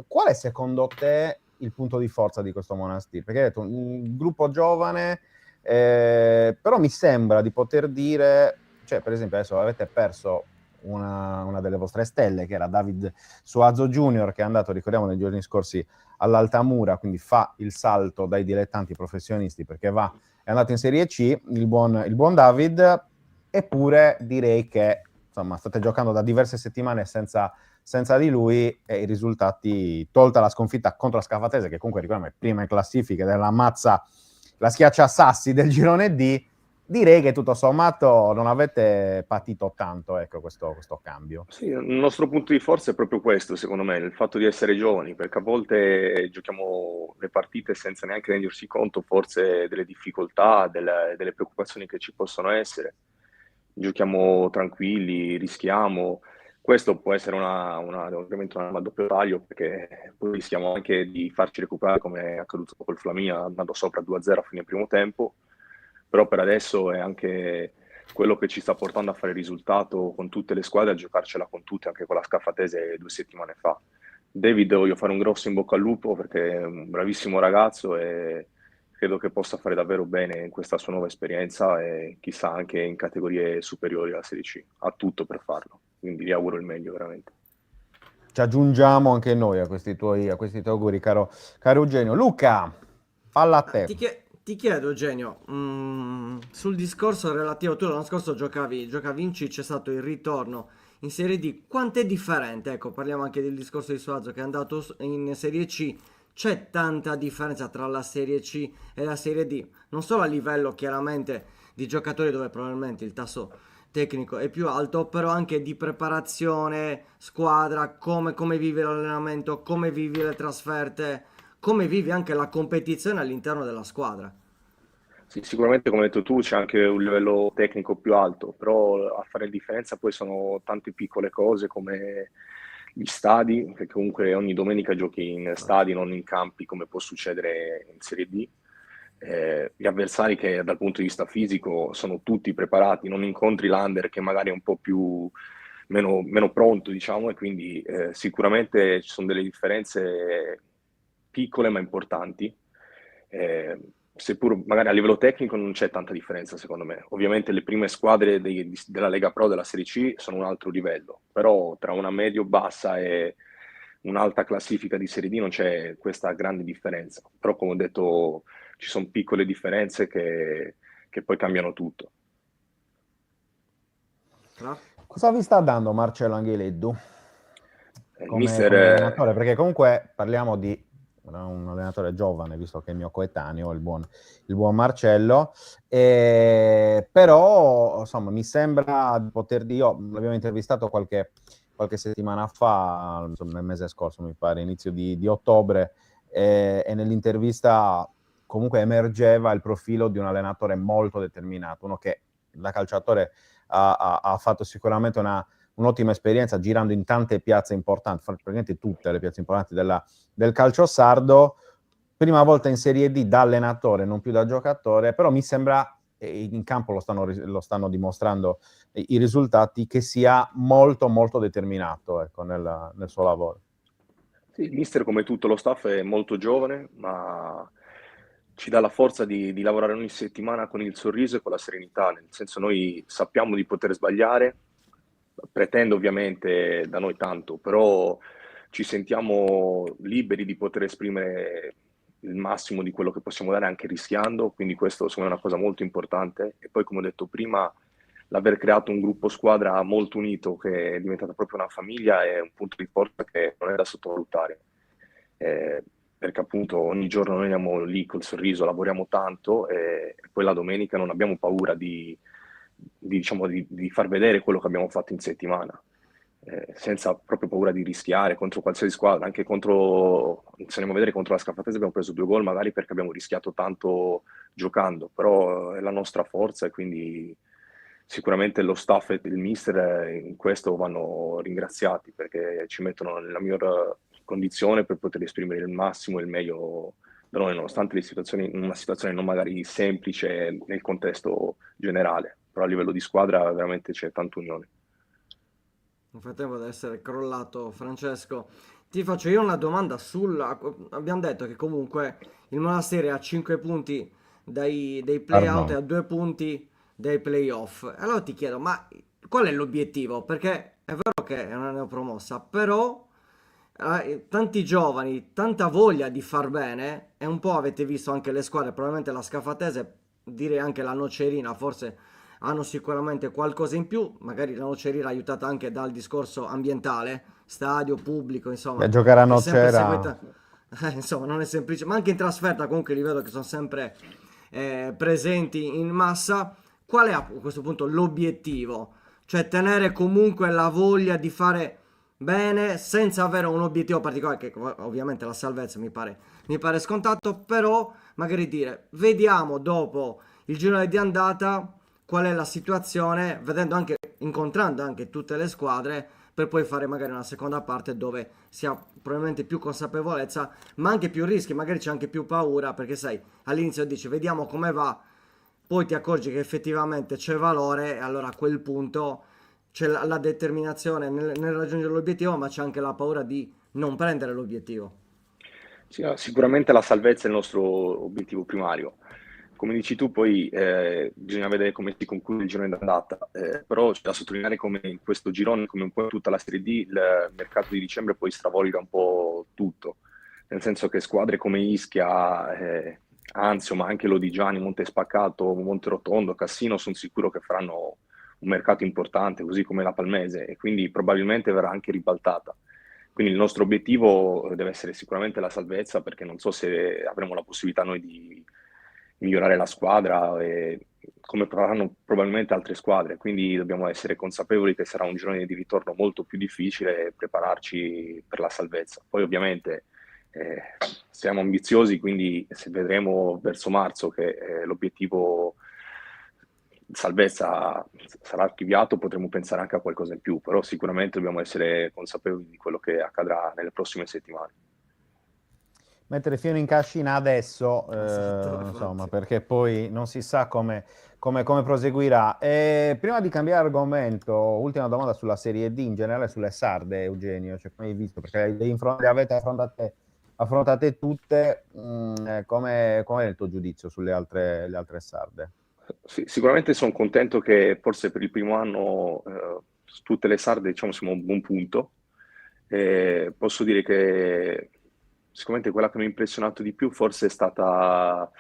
Qual è secondo te il punto di forza di questo Monastir? Perché hai detto un gruppo giovane, però mi sembra di poter dire, cioè per esempio adesso avete perso una delle vostre stelle, che era David Suazo Junior, che è andato, ricordiamo, nei giorni scorsi all'Altamura, quindi fa il salto dai dilettanti professionisti perché è andato in Serie C, il buon David, eppure direi che insomma state giocando da diverse settimane senza di lui e i risultati, tolta la sconfitta contro la Scafatese, che comunque ricordiamo è prima in classifica della mazza, la schiaccia sassi del girone D, direi che tutto sommato non avete patito tanto, ecco, questo cambio. Sì, il nostro punto di forza è proprio questo, secondo me, il fatto di essere giovani, perché a volte giochiamo le partite senza neanche rendersi conto forse delle difficoltà, delle preoccupazioni che ci possono essere. Giochiamo tranquilli, rischiamo. Questo può essere ovviamente una arma a doppio taglio, perché poi rischiamo anche di farci recuperare come è accaduto col Flaminia, andando sopra 2-0 a fine primo tempo. Però per adesso è anche quello che ci sta portando a fare risultato con tutte le squadre, a giocarcela con tutte, anche con la Scafatese 2 settimane fa. David voglio fare un grosso in bocca al lupo perché è un bravissimo ragazzo e credo che possa fare davvero bene in questa sua nuova esperienza e chissà anche in categorie superiori alla Serie C. Ha tutto per farlo, quindi gli auguro il meglio veramente. Ci aggiungiamo anche noi a questi tuoi auguri, caro Eugenio. Luca, palla a te. Ti chiedo, Eugenio, sul discorso relativo, tu l'anno scorso giocavi in C, c'è stato il ritorno in Serie D, quanto è differente? Ecco, parliamo anche del discorso di Suazo che è andato in Serie C, c'è tanta differenza tra la Serie C e la Serie D, non solo a livello chiaramente di giocatori dove probabilmente il tasso tecnico è più alto, però anche di preparazione, squadra, come vivi l'allenamento, come vivi le trasferte, come vivi anche la competizione all'interno della squadra. Sì, sicuramente come hai detto tu c'è anche un livello tecnico più alto, però a fare la differenza poi sono tante piccole cose come gli stadi, perché comunque ogni domenica giochi in stadi, non in campi come può succedere in Serie D. Gli avversari che dal punto di vista fisico sono tutti preparati, non incontri l'under che magari è un po' meno pronto, diciamo, e quindi sicuramente ci sono delle differenze piccole ma importanti. Seppur magari a livello tecnico non c'è tanta differenza secondo me. Ovviamente le prime squadre della Lega Pro della Serie C sono un altro livello, però tra una medio-bassa e un'alta classifica di Serie D non c'è questa grande differenza. Però come ho detto ci sono piccole differenze che poi cambiano tutto. Cosa vi sta dando Marcello Angheleddu come Mister, allenatore? Perché comunque parliamo di un allenatore giovane, visto che è mio coetaneo, il buon Marcello, però insomma mi sembra di poter dire, io l'abbiamo intervistato qualche settimana fa, insomma, nel mese scorso mi pare, inizio di ottobre, e nell'intervista comunque emergeva il profilo di un allenatore molto determinato, uno che da calciatore ha fatto sicuramente un'ottima esperienza girando in tante piazze importanti, praticamente tutte le piazze importanti del calcio sardo, prima volta in Serie D da allenatore, non più da giocatore, però mi sembra, in campo lo stanno dimostrando i risultati, che sia molto molto determinato, ecco, nel suo lavoro. Sì, il mister come tutto lo staff è molto giovane, ma ci dà la forza di lavorare ogni settimana con il sorriso e con la serenità, nel senso noi sappiamo di poter sbagliare, pretende ovviamente da noi tanto, però ci sentiamo liberi di poter esprimere il massimo di quello che possiamo dare anche rischiando, quindi questo secondo me è una cosa molto importante. E poi come ho detto prima, l'aver creato un gruppo squadra molto unito che è diventata proprio una famiglia è un punto di forza che non è da sottovalutare, perché appunto ogni giorno noi andiamo lì col sorriso, lavoriamo tanto e poi la domenica non abbiamo paura di far vedere quello che abbiamo fatto in settimana, senza proprio paura di rischiare contro qualsiasi squadra, anche contro, se andiamo a vedere contro la Scafatese abbiamo preso 2 gol magari perché abbiamo rischiato tanto giocando, però è la nostra forza e quindi sicuramente lo staff e il mister in questo vanno ringraziati perché ci mettono nella miglior condizione per poter esprimere il massimo e il meglio da noi, nonostante le situazioni, in una situazione non magari semplice nel contesto generale, però a livello di squadra veramente c'è tanta unione. Nel frattempo deve essere crollato Francesco. Ti faccio io una domanda sulla... Abbiamo detto che comunque il Monastere ha 5 punti dai play-out e a 2 punti dai play-off. Allora ti chiedo, ma qual è l'obiettivo? Perché è vero che è una neopromossa, però tanti giovani, tanta voglia di far bene, e un po' avete visto anche le squadre, probabilmente la Scafatese, direi anche la Nocerina, forse hanno sicuramente qualcosa in più, magari la Nocerina aiutata anche dal discorso ambientale, stadio, pubblico, insomma. Giocare a che è sempre Nocera, seguita- insomma, non è semplice, ma anche in trasferta comunque li vedo che sono sempre presenti in massa. Qual è a questo punto l'obiettivo? Cioè tenere comunque la voglia di fare bene senza avere un obiettivo particolare, che ovviamente la salvezza mi pare scontato, però magari dire, vediamo dopo il girone di andata qual è la situazione, vedendo anche, incontrando anche tutte le squadre, per poi fare magari una seconda parte dove si ha probabilmente più consapevolezza, ma anche più rischi, magari c'è anche più paura, perché sai, all'inizio dici vediamo come va, poi ti accorgi che effettivamente c'è valore e allora a quel punto c'è la determinazione nel raggiungere l'obiettivo, ma c'è anche la paura di non prendere l'obiettivo. Sì, sicuramente la salvezza è il nostro obiettivo primario. Come dici tu, poi bisogna vedere come si conclude il girone d'andata, però c'è da sottolineare come in questo girone, come un po' in tutta la Serie D, il mercato di dicembre poi stravolga un po' tutto, nel senso che squadre come Ischia, Anzio, ma anche Lodigiani, Montespaccato, Monterotondo, Cassino, sono sicuro che faranno un mercato importante, così come la Palmese, e quindi probabilmente verrà anche ribaltata. Quindi il nostro obiettivo deve essere sicuramente la salvezza, perché non so se avremo la possibilità noi di migliorare la squadra, come faranno probabilmente altre squadre. Quindi dobbiamo essere consapevoli che sarà un girone di ritorno molto più difficile e prepararci per la salvezza. Poi ovviamente siamo ambiziosi, quindi se vedremo verso marzo che l'obiettivo salvezza sarà archiviato, potremo pensare anche a qualcosa in più, però sicuramente dobbiamo essere consapevoli di quello che accadrà nelle prossime settimane. mettere fino in cascina adesso, Esatto, insomma, infatti. perché poi non si sa come proseguirà. E prima di cambiare argomento, ultima domanda sulla Serie D, in generale sulle sarde, Eugenio, cioè, come hai visto, perché le avete affrontate affrontate tutte, come è il tuo giudizio sulle le altre sarde? Sì, sicuramente sono contento che forse per il primo anno su tutte le sarde diciamo siamo a un buon punto. Posso dire che sicuramente quella che mi ha impressionato di più forse è stata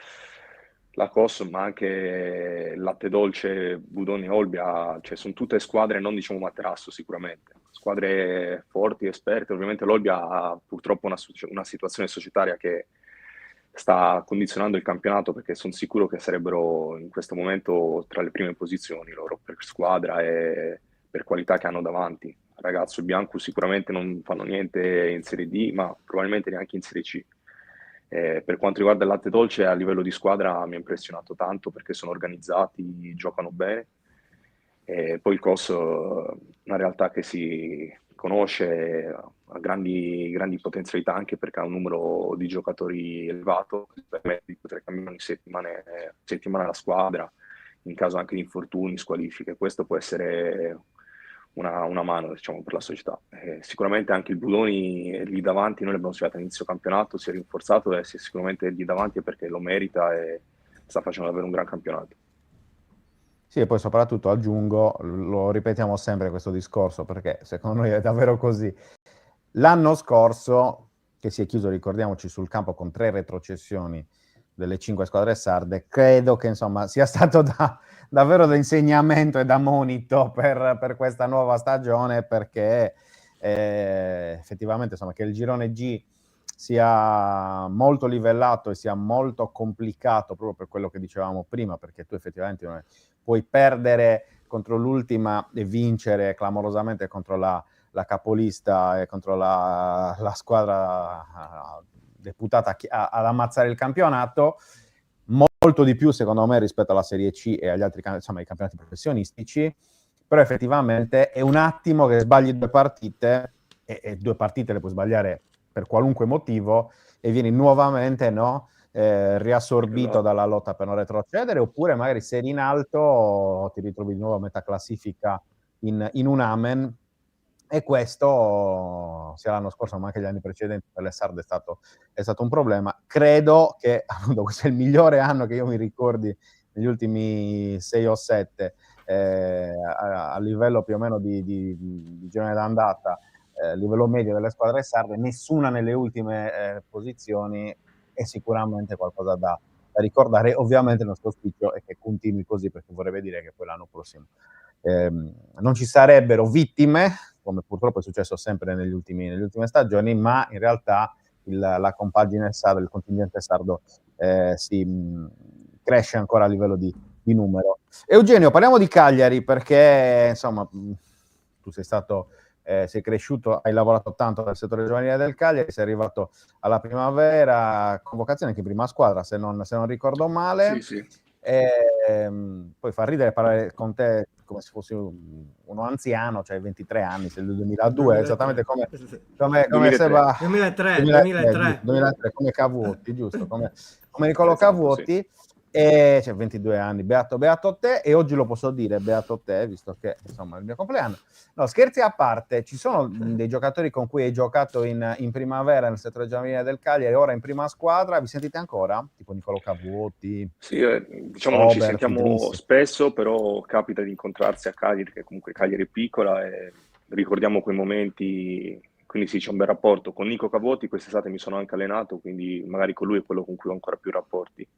la COS, ma anche Latte Dolce, Budoni e Olbia, cioè sono tutte squadre, non diciamo Materasso sicuramente, squadre forti, esperte. Ovviamente l'Olbia ha purtroppo una situazione societaria che sta condizionando il campionato, perché sono sicuro che sarebbero in questo momento tra le prime posizioni loro per squadra e per qualità che hanno davanti. Ragazzo e Bianco sicuramente non fanno niente in Serie D, ma probabilmente neanche in Serie C. Per quanto riguarda il Latte Dolce, a livello di squadra mi ha impressionato tanto perché sono organizzati, giocano bene. E poi il COS è una realtà che si conosce, ha grandi potenzialità anche perché ha un numero di giocatori elevato, che permette di poter cambiare ogni settimana la squadra, in caso anche di infortuni, squalifiche. Questo può essere una mano, diciamo, per la società. Sicuramente anche il Budoni lì davanti, noi l'abbiamo studiato all'inizio campionato, si è rinforzato e sicuramente lì davanti è perché lo merita e sta facendo davvero un gran campionato. Sì, e poi soprattutto aggiungo, lo ripetiamo sempre questo discorso, perché secondo noi è davvero così. L'anno scorso, che si è chiuso, ricordiamoci, sul campo con 3 retrocessioni delle 5 squadre sarde, credo che insomma sia stato davvero da insegnamento e da monito per questa nuova stagione, perché effettivamente insomma che il girone G sia molto livellato e sia molto complicato proprio per quello che dicevamo prima, perché tu effettivamente puoi perdere contro l'ultima e vincere clamorosamente contro la capolista e contro la squadra deputata ad ammazzare il campionato, molto di più secondo me rispetto alla Serie C e agli altri, insomma, ai campionati professionistici. Però effettivamente è un attimo che sbagli 2 partite e 2 partite le puoi sbagliare per qualunque motivo e vieni nuovamente riassorbito dalla lotta per non retrocedere, oppure magari se eri in alto ti ritrovi di nuovo a metà classifica in un amen. E questo sia l'anno scorso ma anche gli anni precedenti per le sarde è stato un problema. Credo che appunto questo è il migliore anno che io mi ricordi negli ultimi 6 o 7 a livello più o meno di girone d'andata, livello medio delle squadre sarde, nessuna nelle ultime posizioni, è sicuramente qualcosa da ricordare. Ovviamente il nostro auspicio è che continui così, perché vorrebbe dire che poi l'anno prossimo non ci sarebbero vittime, come purtroppo è successo sempre nelle ultime stagioni, ma in realtà la compagine sarda, il contingente sardo si cresce ancora a livello di numero. Eugenio, parliamo di Cagliari, perché insomma tu sei cresciuto, hai lavorato tanto nel settore giovanile del Cagliari, sei arrivato alla primavera, convocazione anche in prima squadra, se non ricordo male. Sì. Poi fa ridere parlare con te come se fossi uno anziano, cioè 23 anni, sei del 2002, esattamente come 2003, come Cavotti, giusto? Come Niccolò Cavotti. Sì. Cioè 22 anni, beato te, e oggi lo posso dire, beato te, visto che insomma è il mio compleanno. No, scherzi a parte, ci sono dei giocatori con cui hai giocato in primavera nel settore giovanile del Cagliari, ora in prima squadra, vi sentite ancora? Tipo Niccolò Cavotti? Sì, diciamo non ci sentiamo spesso, però capita di incontrarsi a Cagliari, che comunque Cagliari è piccola e ricordiamo quei momenti, quindi sì, c'è un bel rapporto. Con Nico Cavotti quest'estate mi sono anche allenato, quindi magari con lui è quello con cui ho ancora più rapporti.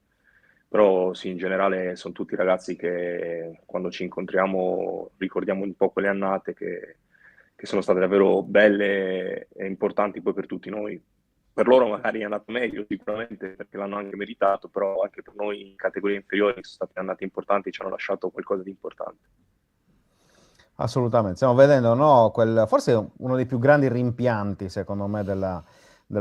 Però sì, in generale sono tutti ragazzi che quando ci incontriamo ricordiamo un po' quelle annate che sono state davvero belle e importanti poi per tutti noi. Per loro magari è andato meglio sicuramente perché l'hanno anche meritato, però anche per noi in categorie inferiori sono state annate importanti e ci hanno lasciato qualcosa di importante. Assolutamente, stiamo vedendo, no, forse uno dei più grandi rimpianti secondo me della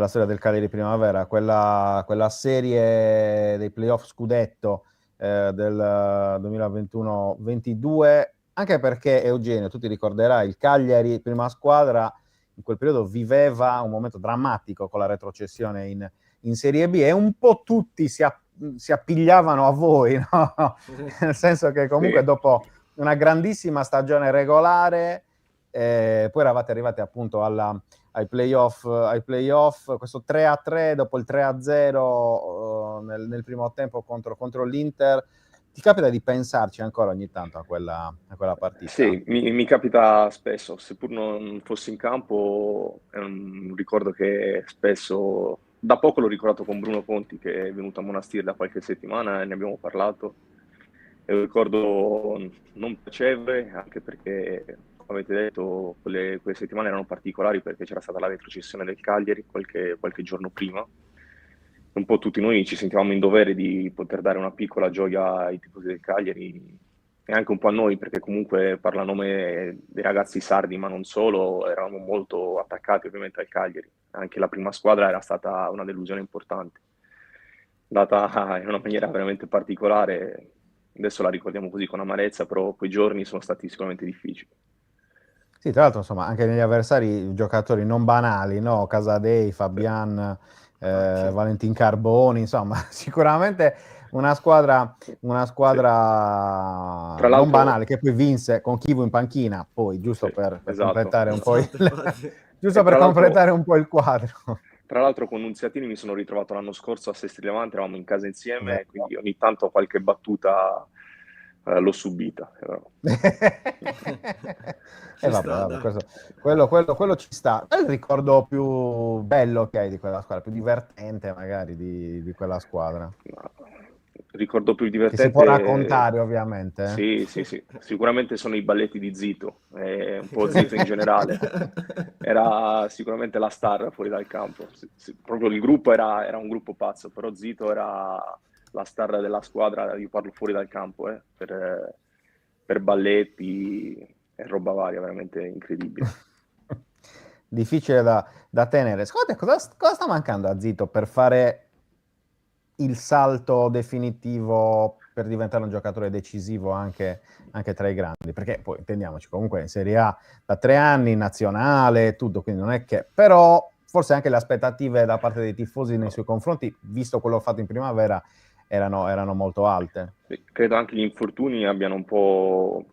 storia del Cagliari Primavera, quella serie dei playoff scudetto del 2021-22, anche perché Eugenio, tu ti ricorderai, il Cagliari prima squadra in quel periodo viveva un momento drammatico con la retrocessione in Serie B e un po' tutti si appigliavano a voi, no? Nel senso che comunque dopo una grandissima stagione regolare, poi eravate arrivati appunto alla ai playoff, questo 3-3 dopo il 3-0 nel primo tempo contro l'Inter. Ti capita di pensarci ancora ogni tanto a quella partita? Sì, mi capita spesso, seppur non fossi in campo, è un ricordo che spesso, da poco l'ho ricordato con Bruno Conti che è venuto a Monastir da qualche settimana e ne abbiamo parlato. È un ricordo non piacevole, anche perché, come avete detto, quelle settimane erano particolari perché c'era stata la retrocessione del Cagliari qualche giorno prima. Un po' tutti noi ci sentivamo in dovere di poter dare una piccola gioia ai tifosi del Cagliari e anche un po' a noi, perché comunque parla a nome dei ragazzi sardi, ma non solo, eravamo molto attaccati ovviamente al Cagliari. Anche la prima squadra era stata una delusione importante, data in una maniera veramente particolare. Adesso la ricordiamo così con amarezza, però quei giorni sono stati sicuramente difficili. Sì, tra l'altro, insomma, anche negli avversari giocatori non banali, no? Casadei, Fabian, Valentin Carboni, insomma, sicuramente una squadra Tra non l'altro, banale, che poi vinse con Chivu in panchina, poi giusto sì, per esatto. completare un po' Esatto, infatti. giusto E per tra l'altro, completare un po' il quadro. tra l'altro con Nunziatini mi sono ritrovato l'anno scorso a Sestri Levante, eravamo in casa insieme, Vero. quindi ogni tanto qualche battuta l'ho subita. Ci Vabbè, sta, vabbè, dai. quello ci sta. È il ricordo più bello che hai di quella squadra, più divertente magari di quella squadra. Il ricordo più Che si può divertente, raccontare, ovviamente. sì, sicuramente sono i balletti di Zito, un po' Zito in generale. Era sicuramente la star fuori dal campo. Proprio il gruppo era un gruppo pazzo, però Zito era la star della squadra, io parlo fuori dal campo, per balletti e roba varia, veramente incredibile. Difficile da tenere. Secondo te cosa sta mancando a Zito per fare il salto definitivo per diventare un giocatore decisivo anche tra i grandi? Perché poi intendiamoci, comunque in Serie A da 3 anni, nazionale, tutto, quindi non è che... Però forse anche le aspettative da parte dei tifosi nei suoi confronti, visto quello fatto in primavera, erano molto alte. Credo anche gli infortuni abbiano un po'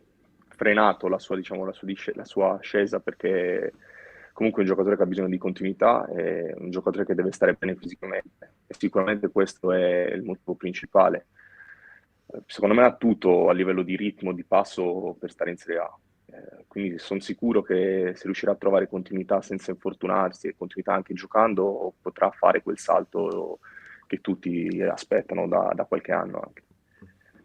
frenato la sua ascesa, perché comunque è un giocatore che ha bisogno di continuità, è un giocatore che deve stare bene fisicamente e sicuramente questo è il motivo principale. Secondo me ha tutto a livello di ritmo, di passo per stare in Serie A. Quindi sono sicuro che se riuscirà a trovare continuità senza infortunarsi e continuità anche giocando, potrà fare quel salto che tutti aspettano da qualche anno anche.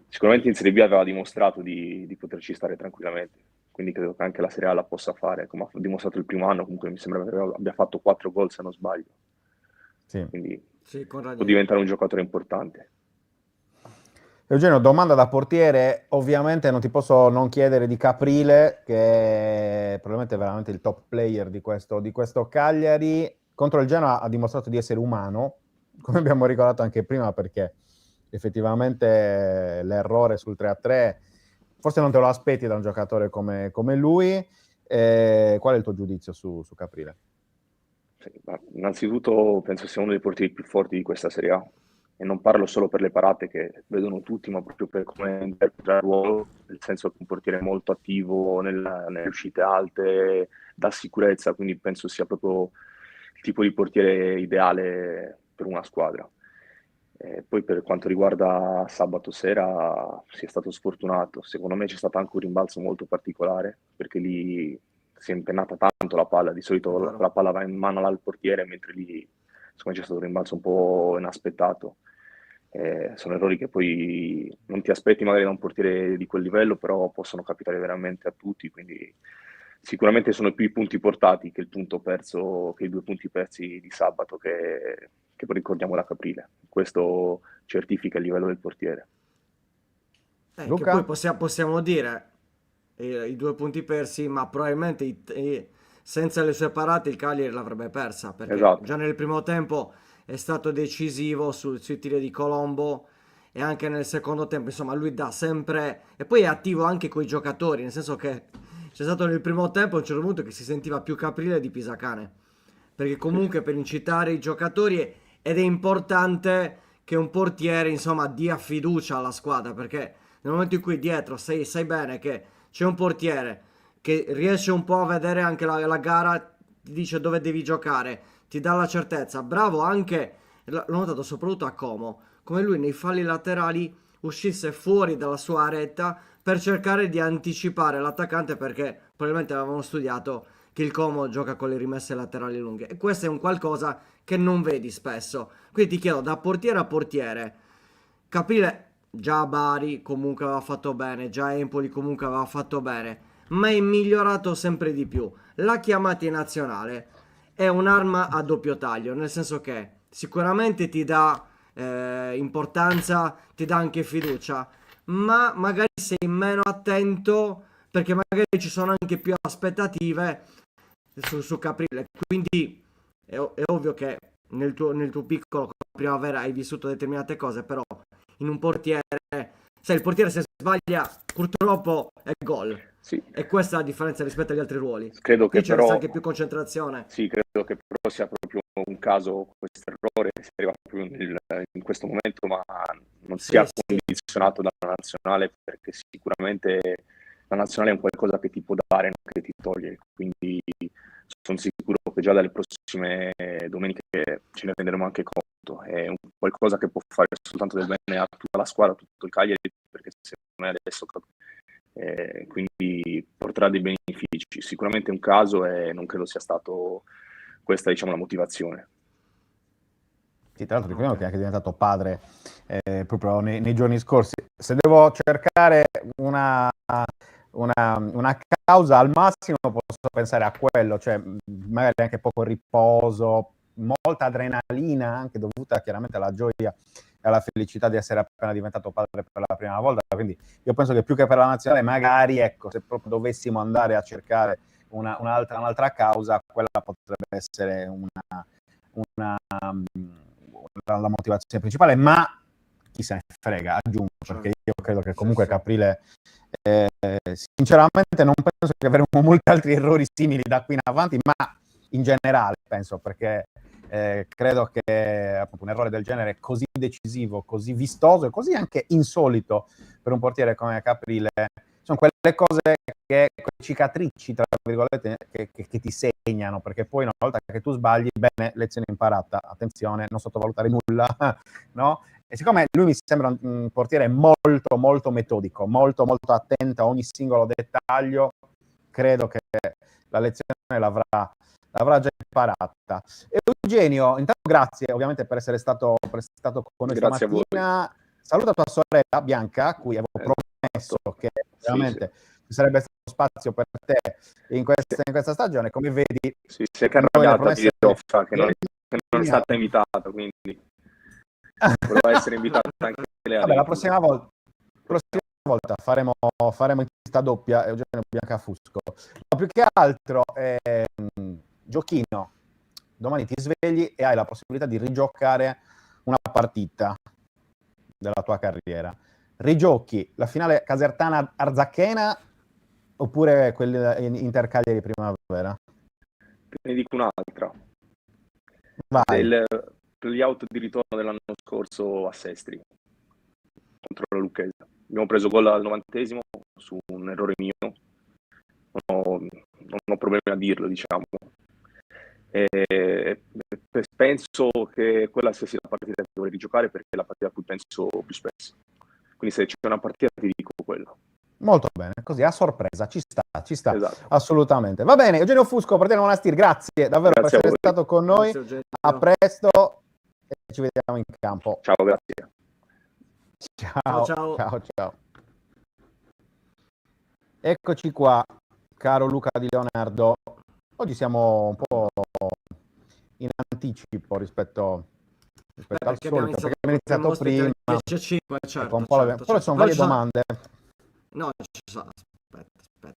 Sicuramente in Serie B aveva dimostrato di poterci stare tranquillamente, quindi credo che anche la Serie A la possa fare, come ha dimostrato il primo anno. Comunque mi sembra che abbia fatto 4 gol se non sbaglio, Sì. quindi Sì, con può ragione. diventare un giocatore importante. Eugenio, domanda da portiere, ovviamente non ti posso non chiedere di Caprile, che è probabilmente veramente il top player di questo Cagliari. Contro il Genoa ha dimostrato di essere umano, come abbiamo ricordato anche prima, perché effettivamente l'errore sul 3-3 forse non te lo aspetti da un giocatore come lui. Qual è il tuo giudizio su Caprile? Sì, ma innanzitutto penso sia uno dei portieri più forti di questa Serie A, e non parlo solo per le parate che vedono tutti, ma proprio per come interpreta il ruolo, nel senso che è un portiere molto attivo nelle uscite alte, dà sicurezza, quindi penso sia proprio il tipo di portiere ideale per una squadra. Poi per quanto riguarda sabato sera, si è stato sfortunato. Secondo me c'è stato anche un rimbalzo molto particolare, perché lì si è impennata tanto la palla. Di solito la palla va in mano al portiere, mentre lì secondo me c'è stato un rimbalzo un po' inaspettato. Sono errori che poi non ti aspetti magari da un portiere di quel livello, però possono capitare veramente a tutti, quindi sicuramente sono più i punti portati che il punto perso, che i 2 punti persi di sabato che ricordiamo da Caprile. Questo certifica il livello del portiere. Che Luca? poi possiamo dire i 2 punti persi, ma probabilmente senza le sue parate il Cagliari l'avrebbe persa, perché Esatto. già nel primo tempo è stato decisivo sui tiri di Colombo, e anche nel secondo tempo, insomma, lui dà sempre, e poi è attivo anche coi giocatori, nel senso che c'è stato nel primo tempo a un certo punto che si sentiva più Caprile di Pisacane, perché comunque per incitare i giocatori, ed è importante che un portiere, insomma, dia fiducia alla squadra, perché nel momento in cui dietro sai bene che c'è un portiere che riesce un po' a vedere anche la gara, ti dice dove devi giocare, ti dà la certezza. Bravo anche, l'ho notato soprattutto a Como, come lui nei falli laterali uscisse fuori dalla sua aretta per cercare di anticipare l'attaccante, perché probabilmente avevamo studiato che il Como gioca con le rimesse laterali lunghe e questo è un qualcosa che non vedi spesso. Quindi ti chiedo, da portiere a portiere, Caprile già a Bari comunque aveva fatto bene, già a Empoli comunque aveva fatto bene, ma è migliorato sempre di più. La chiamata in nazionale è un'arma a doppio taglio, nel senso che sicuramente ti dà importanza, ti dà anche fiducia, ma magari sei meno attento perché magari ci sono anche più aspettative su Caprile. Quindi è ovvio che nel tuo piccolo primavera hai vissuto determinate cose, però in un portiere, sai, il portiere se sbaglia purtroppo è gol. Sì, E questa è la differenza rispetto agli altri ruoli. credo Qui che c'è però, anche più concentrazione. sì, credo che però sia proprio un caso, questo errore, si arriva proprio in questo momento, ma non Sì, sia sì. condizionato dalla nazionale, perché sicuramente la nazionale è un qualcosa che ti può dare, non che ti toglie, quindi sono sicuro che già dalle prossime domeniche ce ne renderemo anche conto. È un qualcosa che può fare soltanto del bene a tutta la squadra, a tutto il Cagliari, perché secondo me adesso quindi porterà dei benefici. Sicuramente è un caso e non credo sia stato questa, diciamo, la motivazione. Sì, tra l'altro ricordiamo Ok. che è anche diventato padre proprio nei giorni scorsi. Se devo cercare una causa, al massimo posso pensare a quello, cioè magari anche poco riposo, molta adrenalina, anche dovuta chiaramente alla gioia e alla felicità di essere appena diventato padre per la prima volta. Quindi io penso che più che per la nazionale, magari, ecco, se proprio dovessimo andare a cercare un'altra causa, quella potrebbe essere la motivazione principale, ma chi se ne frega, aggiungo, perché io credo che comunque Caprile, sinceramente non penso che avremo molti altri errori simili da qui in avanti, ma in generale penso, perché credo che appunto un errore del genere così decisivo, così vistoso e così anche insolito per un portiere come Caprile, sono quelle cose che cicatrici, tra virgolette, che ti segnano, perché poi una volta che tu sbagli, bene, lezione imparata, attenzione, non sottovalutare nulla, no? E siccome lui mi sembra un portiere molto, molto metodico, molto, molto attento a ogni singolo dettaglio, credo che la lezione l'avrà già imparata. Eugenio, intanto grazie ovviamente per essere stato con noi Grazie a voi. stamattina. Saluta tua sorella Bianca, a cui avevo promesso che veramente ci sarebbe stato spazio per te in questa stagione. Come vedi, Sì, si è noi le arrabbiata promesse di Roffa che non è stata invitata, quindi voleva essere invitata anche lei. Vabbè, la prossima volta faremo in questa doppia Eugenio Biancafusco. Ma più che altro, giochino, domani ti svegli e hai la possibilità di rigiocare una partita della tua carriera. Rigiochi la finale Casertana-Arzacchena oppure quella Inter-Cagliari Primavera? Te ne dico un'altra. Vai. Il playout di ritorno dell'anno scorso a Sestri contro la Lucchese. Abbiamo preso gol al 90esimo su un errore mio. Non ho problemi a dirlo, diciamo. Penso che quella sia la partita che dovrei giocare, perché è la partita a cui penso più spesso. Quindi se c'è una partita ti dico quella. Molto bene, così a sorpresa, ci sta, Esatto. assolutamente. Va bene, Eugenio Fusco, portiere Monastir, grazie davvero Grazie a per essere voi. stato con noi. Grazie, Eugenio. A presto e ci vediamo in campo. Ciao, grazie. Ciao. Eccoci qua, caro Luca Di Leonardo. Oggi siamo un po' in anticipo rispetto al Perché solito, perché abbiamo iniziato prima. 10:05, Ecco, certo, un po' certo, però ci sono varie domande. No, ci sono. Aspetta.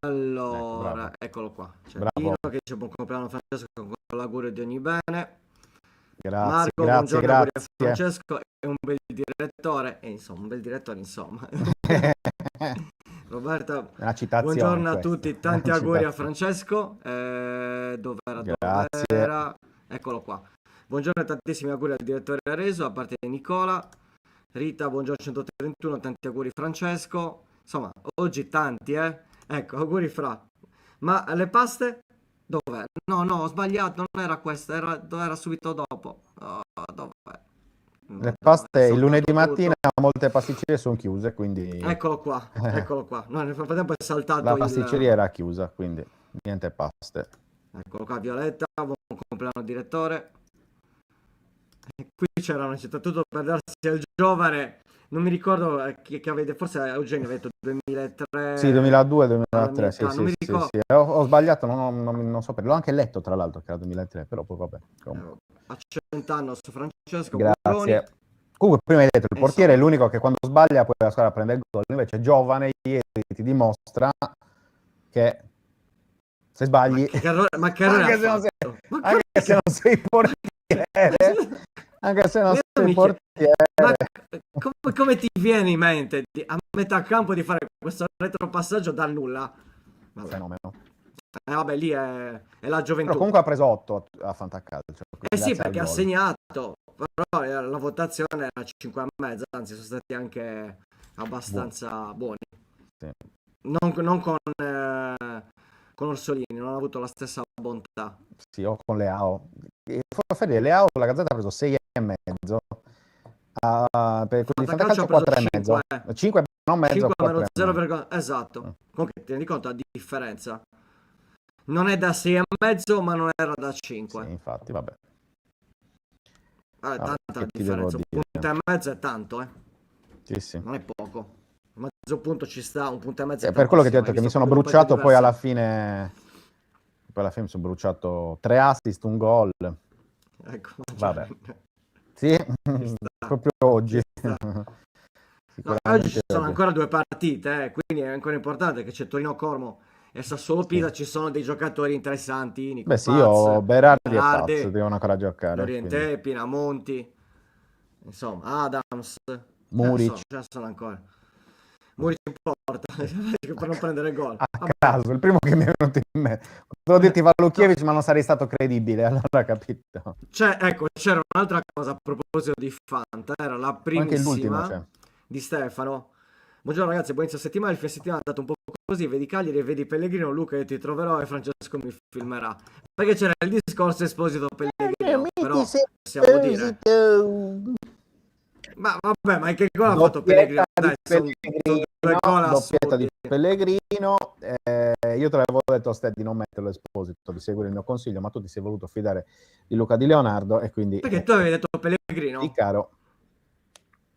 Allora, bravo. eccolo qua. C'è Bravo. Dino che dice buon compleanno Francesco con l'augurio di ogni bene. Grazie, Marco, buongiorno, auguri a grazie. Francesco, è un bel direttore, insomma. Roberta, Una citazione buongiorno a questa. tutti, tanti Una auguri a citazione. Francesco. Grazie. Dov'era? Eccolo qua. Buongiorno e tantissimi auguri al direttore Areso, a parte di Nicola. Rita, buongiorno 131, tanti auguri Francesco. Insomma, oggi tanti, Ecco, auguri Fra. Ma le paste? Dov'è? No, ho sbagliato, non era questa, era subito dopo. Dov'è? Le paste il Saltato lunedì tutto. mattina molte pasticcerie sono chiuse, quindi Eccolo qua, eccolo qua. No, nel frattempo è saltato la pasticceria era chiusa, quindi niente paste. Eccolo qua, Violetta, buon compleanno direttore. E qui c'erano tutto per darsi al giovane. Non mi ricordo che avete, forse Eugenio aveva detto 2003. Sì, 2002, alla 2003, mia sì, età, sì, non mi sì, ricordo. sì. Ho sbagliato, non so perché, l'ho anche letto tra l'altro che era 2003, però poi vabbè. Comunque. A Cent'anno su Francesco Bulloni. Grazie. Comunque prima hai detto, il portiere è Insomma. l'unico che quando sbaglia poi la squadra prende il gol, invece Giovane ieri ti dimostra che se sbagli, Ma che errore anche ha se non sei, fatto? Ma anche se non sei portiere, anche se non Io sei mi chiedo, ma portiere, come ti viene in mente a metà campo di fare questo retropassaggio dal nulla? Vabbè, fenomeno. vabbè, lì è la Però gioventù. comunque ha preso 8 a Fantacalcio, Eh sì, grazie al perché ha gol. segnato, però la votazione era 5 e mezza, anzi sono stati anche abbastanza buoni. Sì. Non con Orsolini, non ha avuto la stessa bontà. Sì, o con Leao. Leao la Gazzetta ha preso 6,5. Per quelli di Fantacalcio Fantacalcio ha preso 4,5. 5 non mezzo, 5 meno 4,5. 0, esatto. Comunque ti rendi conto la differenza? Non è da 6 e mezzo, ma non era da 5. Sì, infatti, vabbè. Vabbè, Vabbè, tanta che ti devo differenza. Un dire? punto e mezzo è tanto, Sì, sì. non è poco. Mezzo punto ci sta, un punto e mezzo è Per quello che ti ho tantissimo, detto hai che mi visto sono proprio due bruciato poi partite alla fine mi sono bruciato 3 assist, un gol. diverse. Ecco, Vabbè. cioè, Sì, sta, proprio oggi. ci sta. No, oggi Sicuramente ci sono oggi. ancora 2 partite, quindi è ancora importante che c'è Torino-Cormo e Sassuolo-Pisa, Sì. ci sono dei giocatori interessanti, Nico Beh sì, Paz, io Berardi e Paz Berardi, devono ancora giocare, quindi Lorientè, Pinamonti, insomma, Adams, Muric. insomma, ce ne sono ancora. Muric in porta, per non prendere gol. A Vabbè. caso, il primo che mi è venuto in mente. Volevo dirti Valukiewicz, ma non sarei stato credibile, allora capito. Ecco, c'era un'altra cosa a proposito di Fanta, era la Anche l'ultimo primissima c'è. di Stefano. Buongiorno ragazzi, buon inizio settimana, il fine settimana è andato un po' così, vedi Cagliari e vedi Pellegrino, Luca io ti troverò e Francesco mi filmerà. Perché c'era il discorso Esposito Pellegrino, però possiamo dire... Ma vabbè, ma che gol ha fatto Pellegrino? Doppietta di Dai, sono Pellegrino, due gol doppietta di assurdi. Pellegrino. Io te l'avevo detto a Ste di non metterlo Esposito, di seguire il mio consiglio, ma tu ti sei voluto fidare di Luca Di Leonardo e quindi Perché tu avevi detto Pellegrino? di caro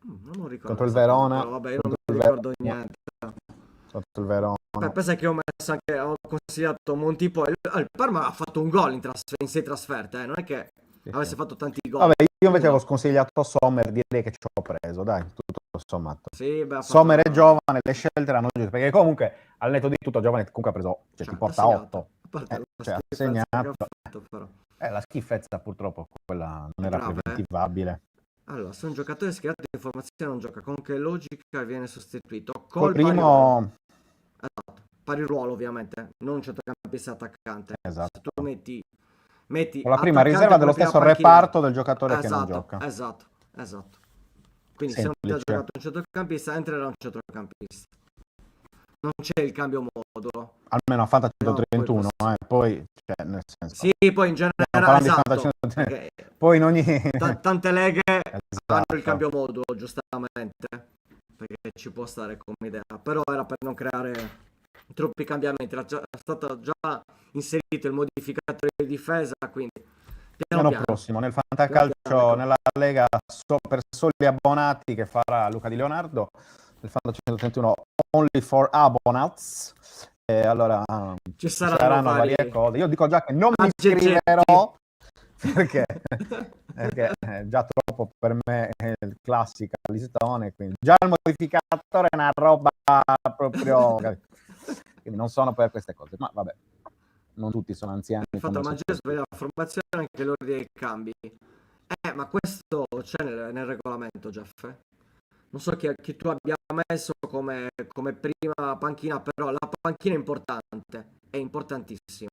Non ricordo contro il questa cosa, Verona, però vabbè, io non contro mi il ricordo Verona, niente. contro il Verona. Pensa che ho messo anche, ho consigliato Montipo. Il Parma ha fatto un gol in 6 trasferte, non è che Sì, avesse sì. fatto tanti gol. Vabbè, io invece Uno. avevo sconsigliato Sommer, direi che ci ho preso, dai, tutto sommato. Sì, beh, ha fatto Sommer è giovane, le scelte erano giuste, perché comunque al netto di tutto giovane comunque ha preso, cioè ti ha porta segnato. 8. A parte la Cioè, ha schifezza che segnato. ha fatto, però. La schifezza purtroppo quella non era Grave, preventivabile. Allora, se un giocatore schierato di informazione non gioca, con che logica viene sostituito? Col Col pari ruolo. primo, Esatto. Pari ruolo, ovviamente, non centrocampista attaccante. Se esatto, tu metti con la prima attaccante riserva dello come prima stesso panchina. reparto del giocatore che non Esatto, gioca. esatto. Quindi se non ti ha Semplice. giocato un centrocampista, entrerà un centrocampista. Non c'è il cambio modulo. Almeno a Fanta No, 131, poi, cioè, nel senso, Sì, poi in stiamo generale, parlando di Fanta esatto. 131, Perché poi in ogni... tante leghe hanno il Esatto. cambio modulo, giustamente. Perché ci può stare come idea. Però era per non creare troppi cambiamenti. Era stato già inserito il modificatore di difesa, quindi piano L'anno piano. prossimo nel Piano Fantacalcio, piano. nella Lega per soli abbonati che farà Luca Di Leonardo, nel Fanta 131 only for abonats, e allora Ci ci saranno saranno vari varie cose. Io dico già che non mi aggeggenti. iscriverò perché è già troppo per me classica listone, quindi già il modificatore è una roba proprio, quindi non sono per queste cose, ma vabbè, non tutti sono anziani Infatti come la il magia sottoscritto. sveglia la formazione anche l'ordine dei cambi. Ma questo c'è nel regolamento, Jeff. Non so chi tu abbia messo come prima panchina, però la panchina è importante, è importantissima.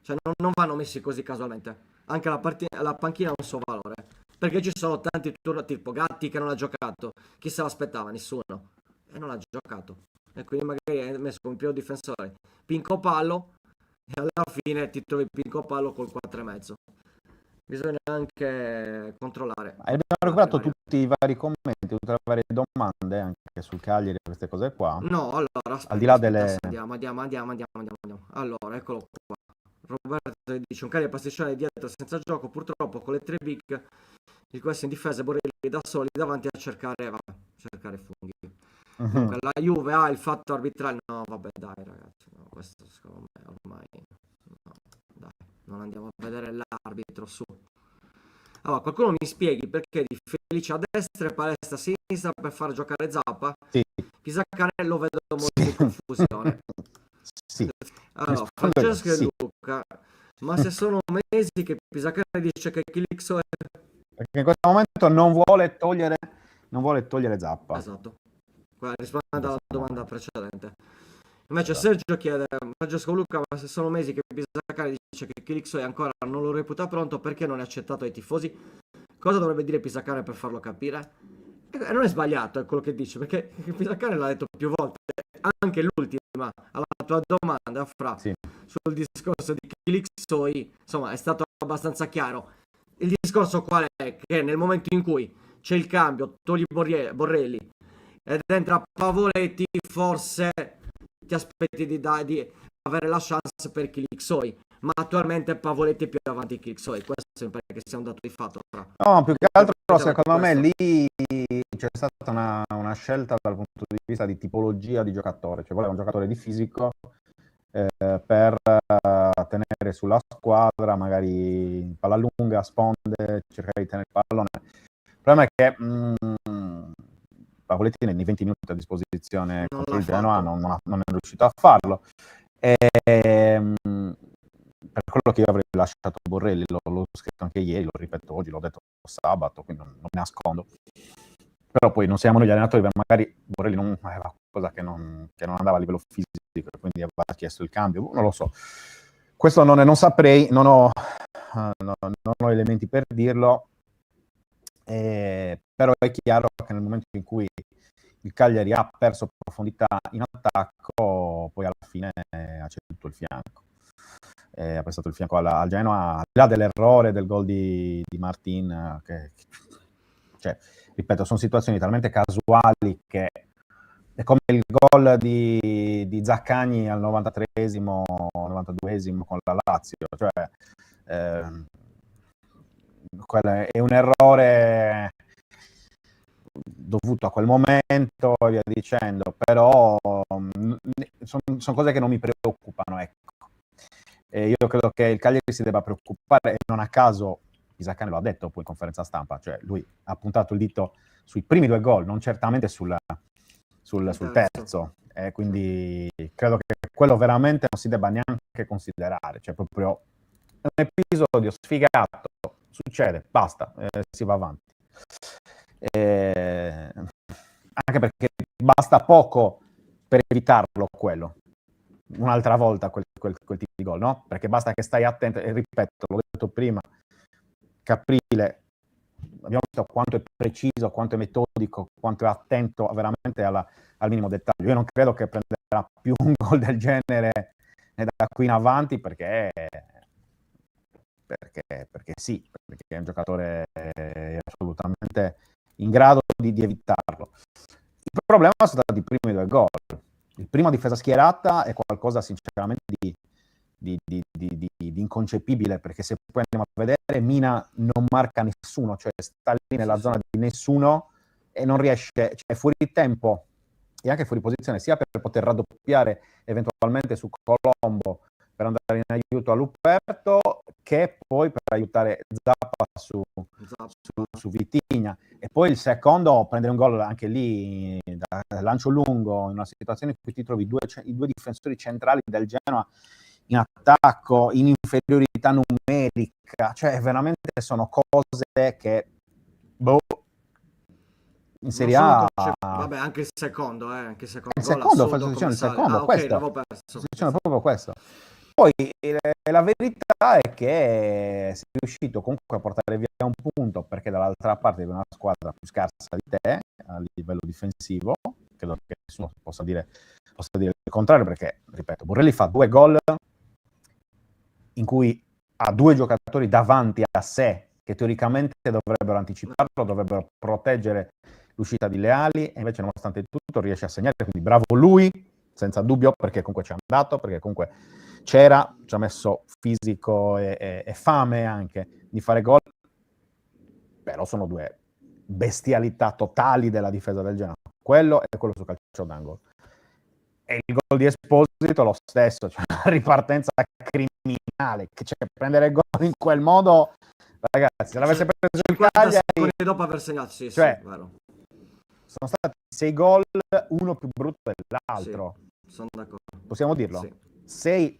Cioè non vanno messi così casualmente. Anche la panchina ha un suo valore. Perché ci sono tanti turni tipo Gatti che non ha giocato. Chi se l'aspettava? Nessuno. E non ha giocato. E quindi magari è messo come primo difensore Pinco Pallo. e alla fine ti trovi Pinco Pallo col 4,5. Bisogna anche controllare. Abbiamo recuperato tutti i vari commenti, tutte le varie domande anche sul Cagliari, queste cose qua. No, allora, aspetta, Al di là aspetta, delle... andiamo. Allora, eccolo qua. Roberto dice: un Cagliari pasticcione dietro senza gioco, purtroppo con le 3 big, il questo in difesa, Borelli da soli davanti a cercare funghi. Comunque, la Juve ha il fatto arbitrale. No, vabbè, dai, ragazzi, no, questo secondo me ormai no, dai, non andiamo a vedere l'arbitro su. Allora, qualcuno mi spieghi perché di Felice a destra e Palestra a sinistra per far giocare Zappa? Sì. Pisaccanello vedo molto in confusione. Sì. Allora, Rispondo io, Francesco sì. e Luca, ma se sono mesi che Pisaccanello dice che Chilixo è... Perché in questo momento non vuole togliere Zappa. Esatto. Rispondendo alla domanda precedente. Invece Sergio chiede, Francesco Luca, ma se sono mesi che Pisaccanello dice che Chilixo è ancora non lo reputa pronto, perché non è accettato dai tifosi? Cosa dovrebbe dire Pisaccanello per farlo capire? E non è sbagliato, è quello che dice, perché Pisaccanello l'ha detto più volte, anche l'ultima, alla tua domanda, Fra, Sì. sul discorso di Chilixoi, insomma, è stato abbastanza chiaro. Il discorso qual è? Che nel momento in cui c'è il cambio, togli Borrelli ed entra Pavoletti, forse ti aspetti di avere la chance per Chilixoi, ma attualmente Pavoletti è più avanti di Chilixoi, questo mi pare che sia un dato di fatto. Fra. No, più che altro secondo me Questo. lì c'è stata una scelta dal punto di vista di tipologia di giocatore, cioè voleva un giocatore di fisico per tenere sulla squadra, magari palla lunga, sponde, cercare di tenere il pallone. Il problema è che Pavoletti nei 20 minuti a disposizione contro il Genoa non è riuscito a farlo. Per quello che io avrei lasciato Borrelli, l'ho scritto anche ieri, lo ripeto oggi, l'ho detto sabato, quindi non mi nascondo. Però poi non siamo noi gli allenatori, magari Borrelli non aveva qualcosa che non andava a livello fisico, quindi aveva chiesto il cambio, non lo so. Questo non saprei, non ho elementi per dirlo, però è chiaro che nel momento in cui il Cagliari ha perso profondità in attacco, poi alla fine ha ceduto il fianco. Ha prestato il fianco al Genoa, al di là dell'errore del gol di Martin, cioè, ripeto, sono situazioni talmente casuali che è come il gol di Zaccagni al 93esimo, 92esimo con la Lazio, cioè è un errore dovuto a quel momento e via dicendo, però sono cose che non mi preoccupano, ecco. Io credo che il Cagliari si debba preoccupare, e non a caso Pisaccanello lo ha detto poi in conferenza stampa, cioè lui ha puntato il dito sui primi 2 gol, non certamente sul terzo, quindi credo che quello veramente non si debba neanche considerare, cioè proprio un episodio sfigato, succede, basta, si va avanti. Anche perché basta poco per evitarlo quello. Un'altra volta quel tipo di gol, no? Perché basta che stai attento, e ripeto, l'ho detto prima, Caprile, abbiamo visto quanto è preciso, quanto è metodico, quanto è attento veramente al minimo dettaglio. Io non credo che prenderà più un gol del genere da qui in avanti, perché sì, perché è un giocatore assolutamente in grado di evitarlo. Il problema sono stati i primi 2 gol. Il primo a difesa schierata è qualcosa sinceramente di inconcepibile, perché se poi andiamo a vedere, Mina non marca nessuno, cioè sta lì nella zona di nessuno e non riesce, cioè è fuori tempo e anche fuori posizione, sia per poter raddoppiare eventualmente su Colombo per andare in aiuto a Luperto, che poi per aiutare Zappa su Vitigna. E poi il secondo, prendere un gol anche lì da lancio lungo, in una situazione in cui ti trovi i due difensori centrali del Genoa in attacco, in inferiorità numerica, cioè veramente sono cose che in Serie A... Vabbè, anche il secondo, anche il secondo il gol secondo, assurdo come sale. secondo, Ok, questo. l'avevo perso. È proprio questo. Poi la verità è che sei riuscito comunque a portare via un punto, perché dall'altra parte è una squadra più scarsa di te a livello difensivo, credo che nessuno possa dire il contrario, perché, ripeto, Borrelli fa 2 gol in cui ha due giocatori davanti a sé che teoricamente dovrebbero anticiparlo, dovrebbero proteggere l'uscita di Leali, e invece nonostante tutto riesce a segnare, quindi bravo lui, senza dubbio, perché comunque ci è andato, perché comunque c'era, ci ha messo fisico e fame anche di fare gol, però sono due bestialità totali della difesa del Genoa, quello e quello su calcio d'angolo. E il gol di Esposito lo stesso, cioè una ripartenza criminale, che cioè, prendere il gol in quel modo, ragazzi, se l'avesse preso il 50 Cagliari, secondi dopo aver segnato, sì, cioè, sì, vero. sono stati 6 gol, uno più brutto dell'altro. Sì, sono d'accordo. Possiamo dirlo? Sì. 6,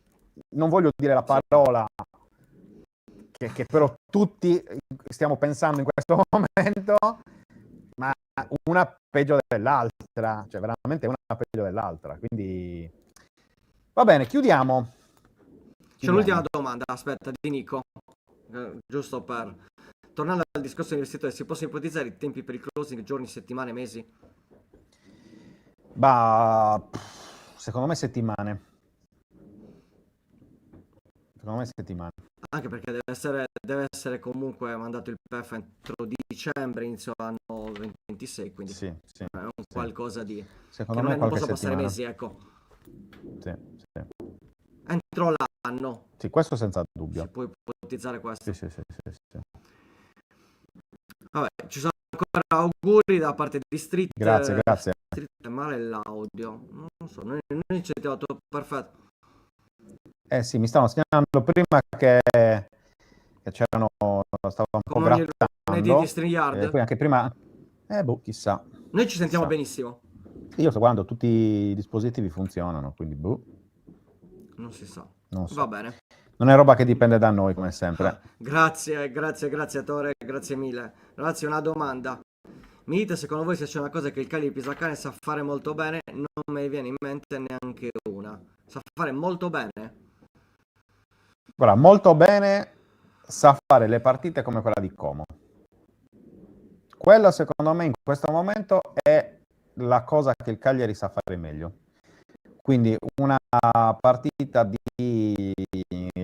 non voglio dire la parola che però tutti stiamo pensando in questo momento, ma una peggio dell'altra, cioè veramente una peggio dell'altra. Quindi va bene, chiudiamo. C'è l'ultima domanda, aspetta, di Nico, giusto per tornare al discorso universitario, si possono ipotizzare i tempi per il closing, giorni, settimane, mesi? Bah, secondo me settimane. Secondo me settimane. Anche perché deve essere comunque mandato il PF entro dicembre, inizio anno 2026, quindi Sì, sì, è un sì. qualcosa di... Secondo che me non qualche possono passare settimana. mesi, ecco. Sì, sì. Entro l'anno Sì, questo senza si dubbio. può ipotizzare questo. Sì, sì, sì, sì, sì. Vabbè, ci sono ancora auguri da parte di Street. Grazie, grazie. Street è male l'audio, non so, noi ci abbiamo detto perfetto. Eh sì, mi stavano segnalando prima che c'erano, stavo un po' Come ogni lunedì grattando, di StreamYard. poi anche prima, chissà. Noi ci sentiamo Chissà. benissimo. Io sto guardando, tutti i dispositivi funzionano, quindi Non si sa. non so. Va bene. Non è roba che dipende da noi, come sempre. Grazie Tore, grazie mille. Ragazzi, una domanda. Mi dite secondo voi se c'è una cosa che il Cagliari Pisacane sa fare molto bene? Non mi viene in mente neanche una. Sa fare molto bene? Guarda, molto bene, sa fare le partite come quella di Como. Quella, secondo me, in questo momento è la cosa che il Cagliari sa fare meglio. Quindi una partita di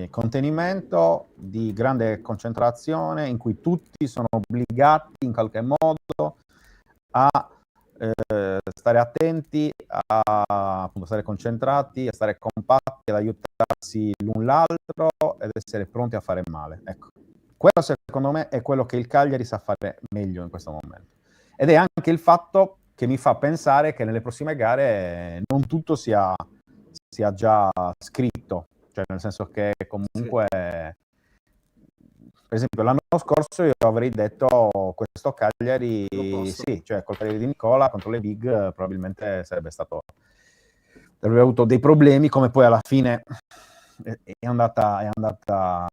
contenimento, di grande concentrazione, in cui tutti sono obbligati in qualche modo a stare attenti, a appunto, stare concentrati, a stare compatti, ad aiutarsi l'un l'altro ed essere pronti a fare male. Ecco. Quello secondo me è quello che il Cagliari sa fare meglio in questo momento. Ed è anche il fatto che mi fa pensare che nelle prossime gare non tutto sia già scritto, cioè nel senso che comunque, per esempio l'anno scorso io avrei detto questo Cagliari, sì, cioè col Cagliari di Nicola contro le big probabilmente avrebbe avuto dei problemi, come poi alla fine è andata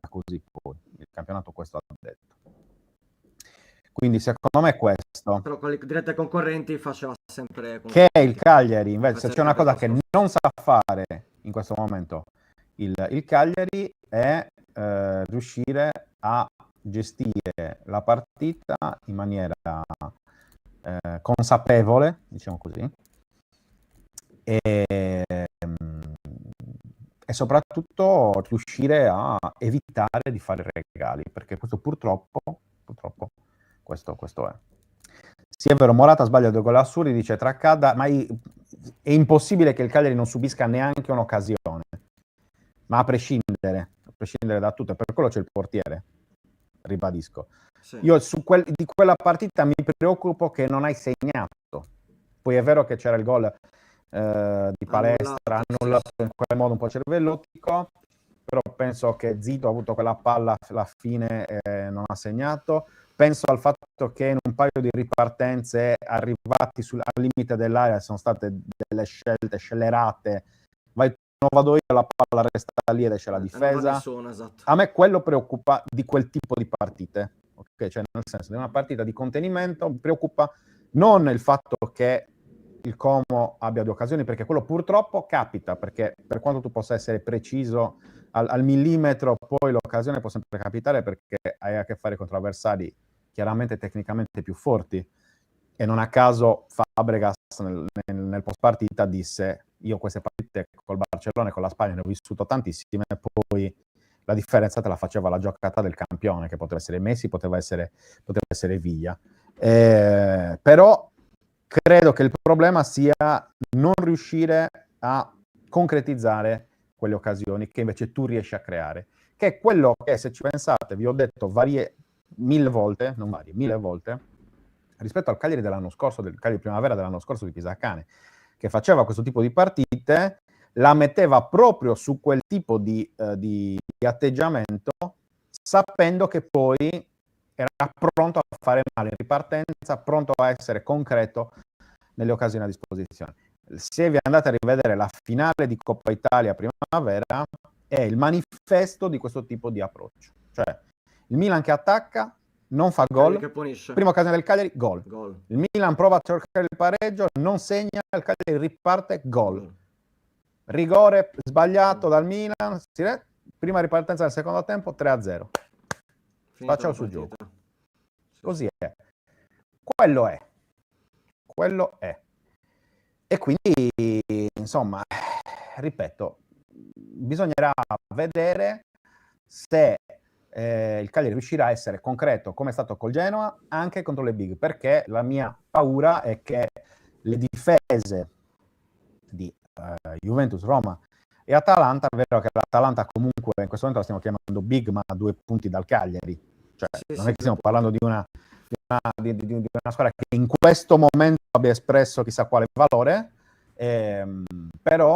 così poi, il campionato questo ha detto. Quindi secondo me è questo. Però con le dirette concorrenti faceva sempre... Che il Cagliari, invece, se c'è una cosa che non sa fare in questo momento il Cagliari è riuscire a gestire la partita in maniera consapevole, diciamo così, e soprattutto riuscire a evitare di fare regali, perché questo purtroppo questo è. Sì, è vero, Morata sbaglia 2 gol assurdi, dice Traccada, ma è impossibile che il Cagliari non subisca neanche un'occasione, ma a prescindere da tutto, per quello c'è il portiere, ribadisco. Sì. Io di quella partita mi preoccupo che non hai segnato, poi è vero che c'era il gol di Palestra, annullato in quel modo un po' cervellotico, però penso che Zito ha avuto quella palla alla fine e non ha segnato. Penso al fatto che in un paio di ripartenze arrivati al limite dell'area sono state delle scelte scellerate, vado io, la palla resta lì ed esce la difesa. Nessuno, esatto. A me quello preoccupa di quel tipo di partite, okay? Cioè nel senso di una partita di contenimento mi preoccupa non il fatto che il Como abbia 2 occasioni, perché quello purtroppo capita, perché per quanto tu possa essere preciso al millimetro, poi l'occasione può sempre capitare perché hai a che fare contro avversari chiaramente tecnicamente più forti, e non a caso Fabregas nel post partita disse: io queste partite col Barcellona e con la Spagna ne ho vissuto tantissime, poi la differenza te la faceva la giocata del campione, che poteva essere Messi, poteva essere Villa. Però credo che il problema sia non riuscire a concretizzare quelle occasioni che invece tu riesci a creare, che è quello che, se ci pensate, vi ho detto mille volte, rispetto al Cagliari dell'anno scorso, del Cagliari Primavera dell'anno scorso di Pisacane, che faceva questo tipo di partite, la metteva proprio su quel tipo di atteggiamento, sapendo che poi era pronto a fare male in ripartenza, pronto a essere concreto nelle occasioni a disposizione. Se vi andate a rivedere la finale di Coppa Italia Primavera, è il manifesto di questo tipo di approccio. Cioè, il Milan che attacca, non fa gol, che punisce. prima occasione del Cagliari, gol. Gol. Il Milan prova a cercare il pareggio, non segna, il Cagliari riparte, gol. Rigore sbagliato dal Milan, prima ripartenza del secondo tempo, 3-0. Facciamo sul gioco. Così è. Quello è. E quindi, insomma, ripeto, bisognerà vedere se il Cagliari riuscirà a essere concreto, come è stato col Genoa, anche contro le big, perché la mia paura è che le difese di Juventus, Roma e Atalanta, è vero che l'Atalanta comunque in questo momento la stiamo chiamando big, ma a 2 punti dal Cagliari, cioè non è che stiamo parlando di una squadra che in questo momento abbia espresso chissà quale valore, però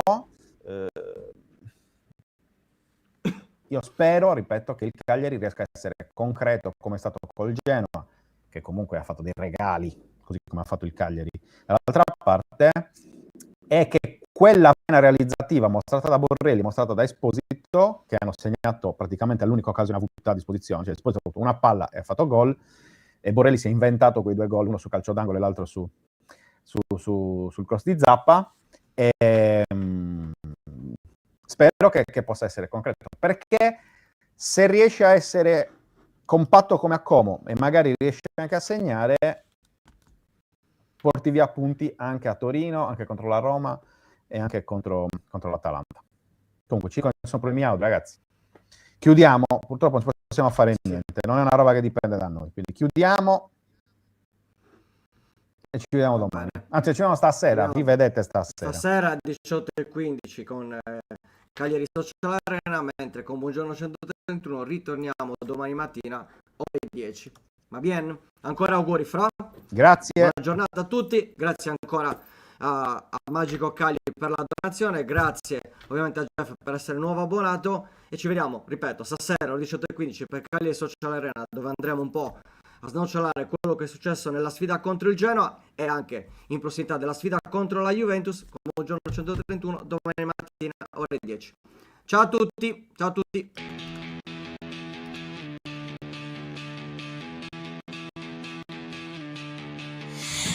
io spero, ripeto, che il Cagliari riesca a essere concreto come è stato col Genoa, che comunque ha fatto dei regali, così come ha fatto il Cagliari dall'altra parte, e che quella pena realizzativa mostrata da Borrelli, mostrata da Esposito, che hanno segnato praticamente l'unica occasione avuta a disposizione, cioè Esposito ha avuto una palla e ha fatto gol, e Borrelli si è inventato quei 2 gol, uno su calcio d'angolo e l'altro sul cross di Zappa, e spero che possa essere concreto, perché se riesce a essere compatto come a Como e magari riesce anche a segnare, porti via punti anche a Torino, anche contro la Roma e anche contro l'Atalanta. Comunque ci sono problemi audio, ragazzi. Chiudiamo, purtroppo non possiamo fare niente, non è una roba che dipende da noi, quindi chiudiamo e ci vediamo domani. Anzi, ci vediamo stasera, vi vedete stasera. Stasera alle 18:15 con Cagliari Social Arena, mentre con Buongiorno 131 ritorniamo domani mattina ore 10. Va bene? Ancora auguri, Fra. Grazie. Buona giornata a tutti, grazie ancora a Magico Cagliari per la donazione, grazie ovviamente a Jeff per essere nuovo abbonato e ci vediamo, ripeto, stasera alle 18:15 per Cagliari Social Arena, dove andremo un po' a snocciolare quello che è successo nella sfida contro il Genoa e anche in prossimità della sfida contro la Juventus con Buongiorno 131 domani mattina ore 10. Ciao a tutti, ciao a tutti.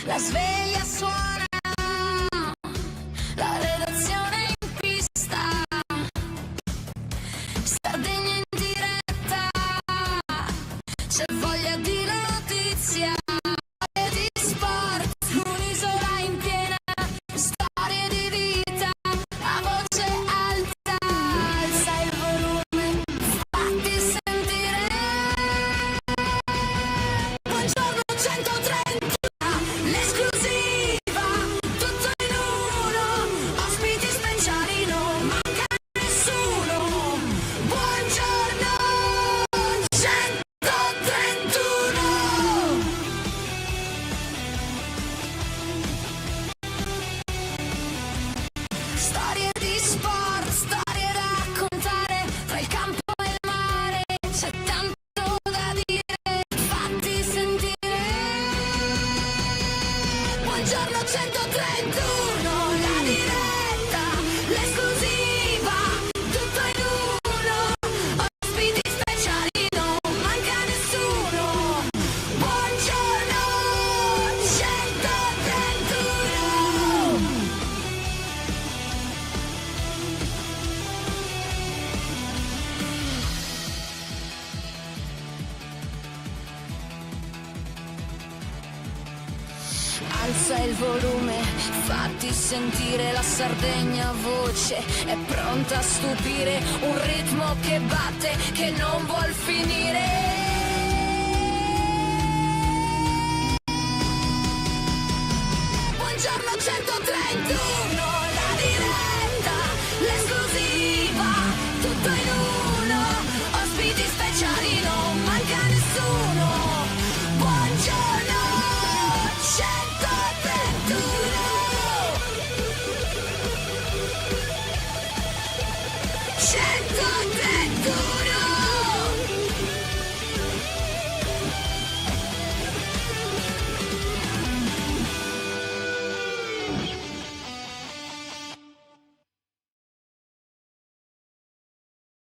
La sveglia suona, la redazione in pista, Sardegna in diretta, c'è voglia di notizia e di sport, un'isola in piena, storie di vita, a voce alta, alza il volume, fatti sentire, Buongiorno 130. L'esclusiva alza il volume, fatti sentire la Sardegna voce, è pronta a stupire, un ritmo che batte, che non vuol finire. Buongiorno 131, la diretta, l'esclusiva, tutto in uno, ospiti speciali, non manca nessuno. Buongiorno 131. 131.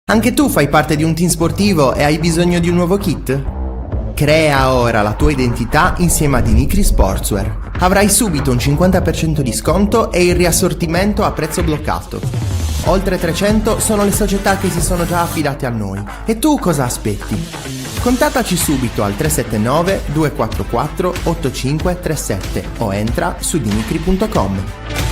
Anche tu fai parte di un team sportivo e hai bisogno di un nuovo kit? Crea ora la tua identità insieme ad Inicri Sportswear. Avrai subito un 50% di sconto e il riassortimento a prezzo bloccato. Oltre 300 sono le società che si sono già affidate a noi. E tu cosa aspetti? Contattaci subito al 379 244 8537 o entra su dinicri.com.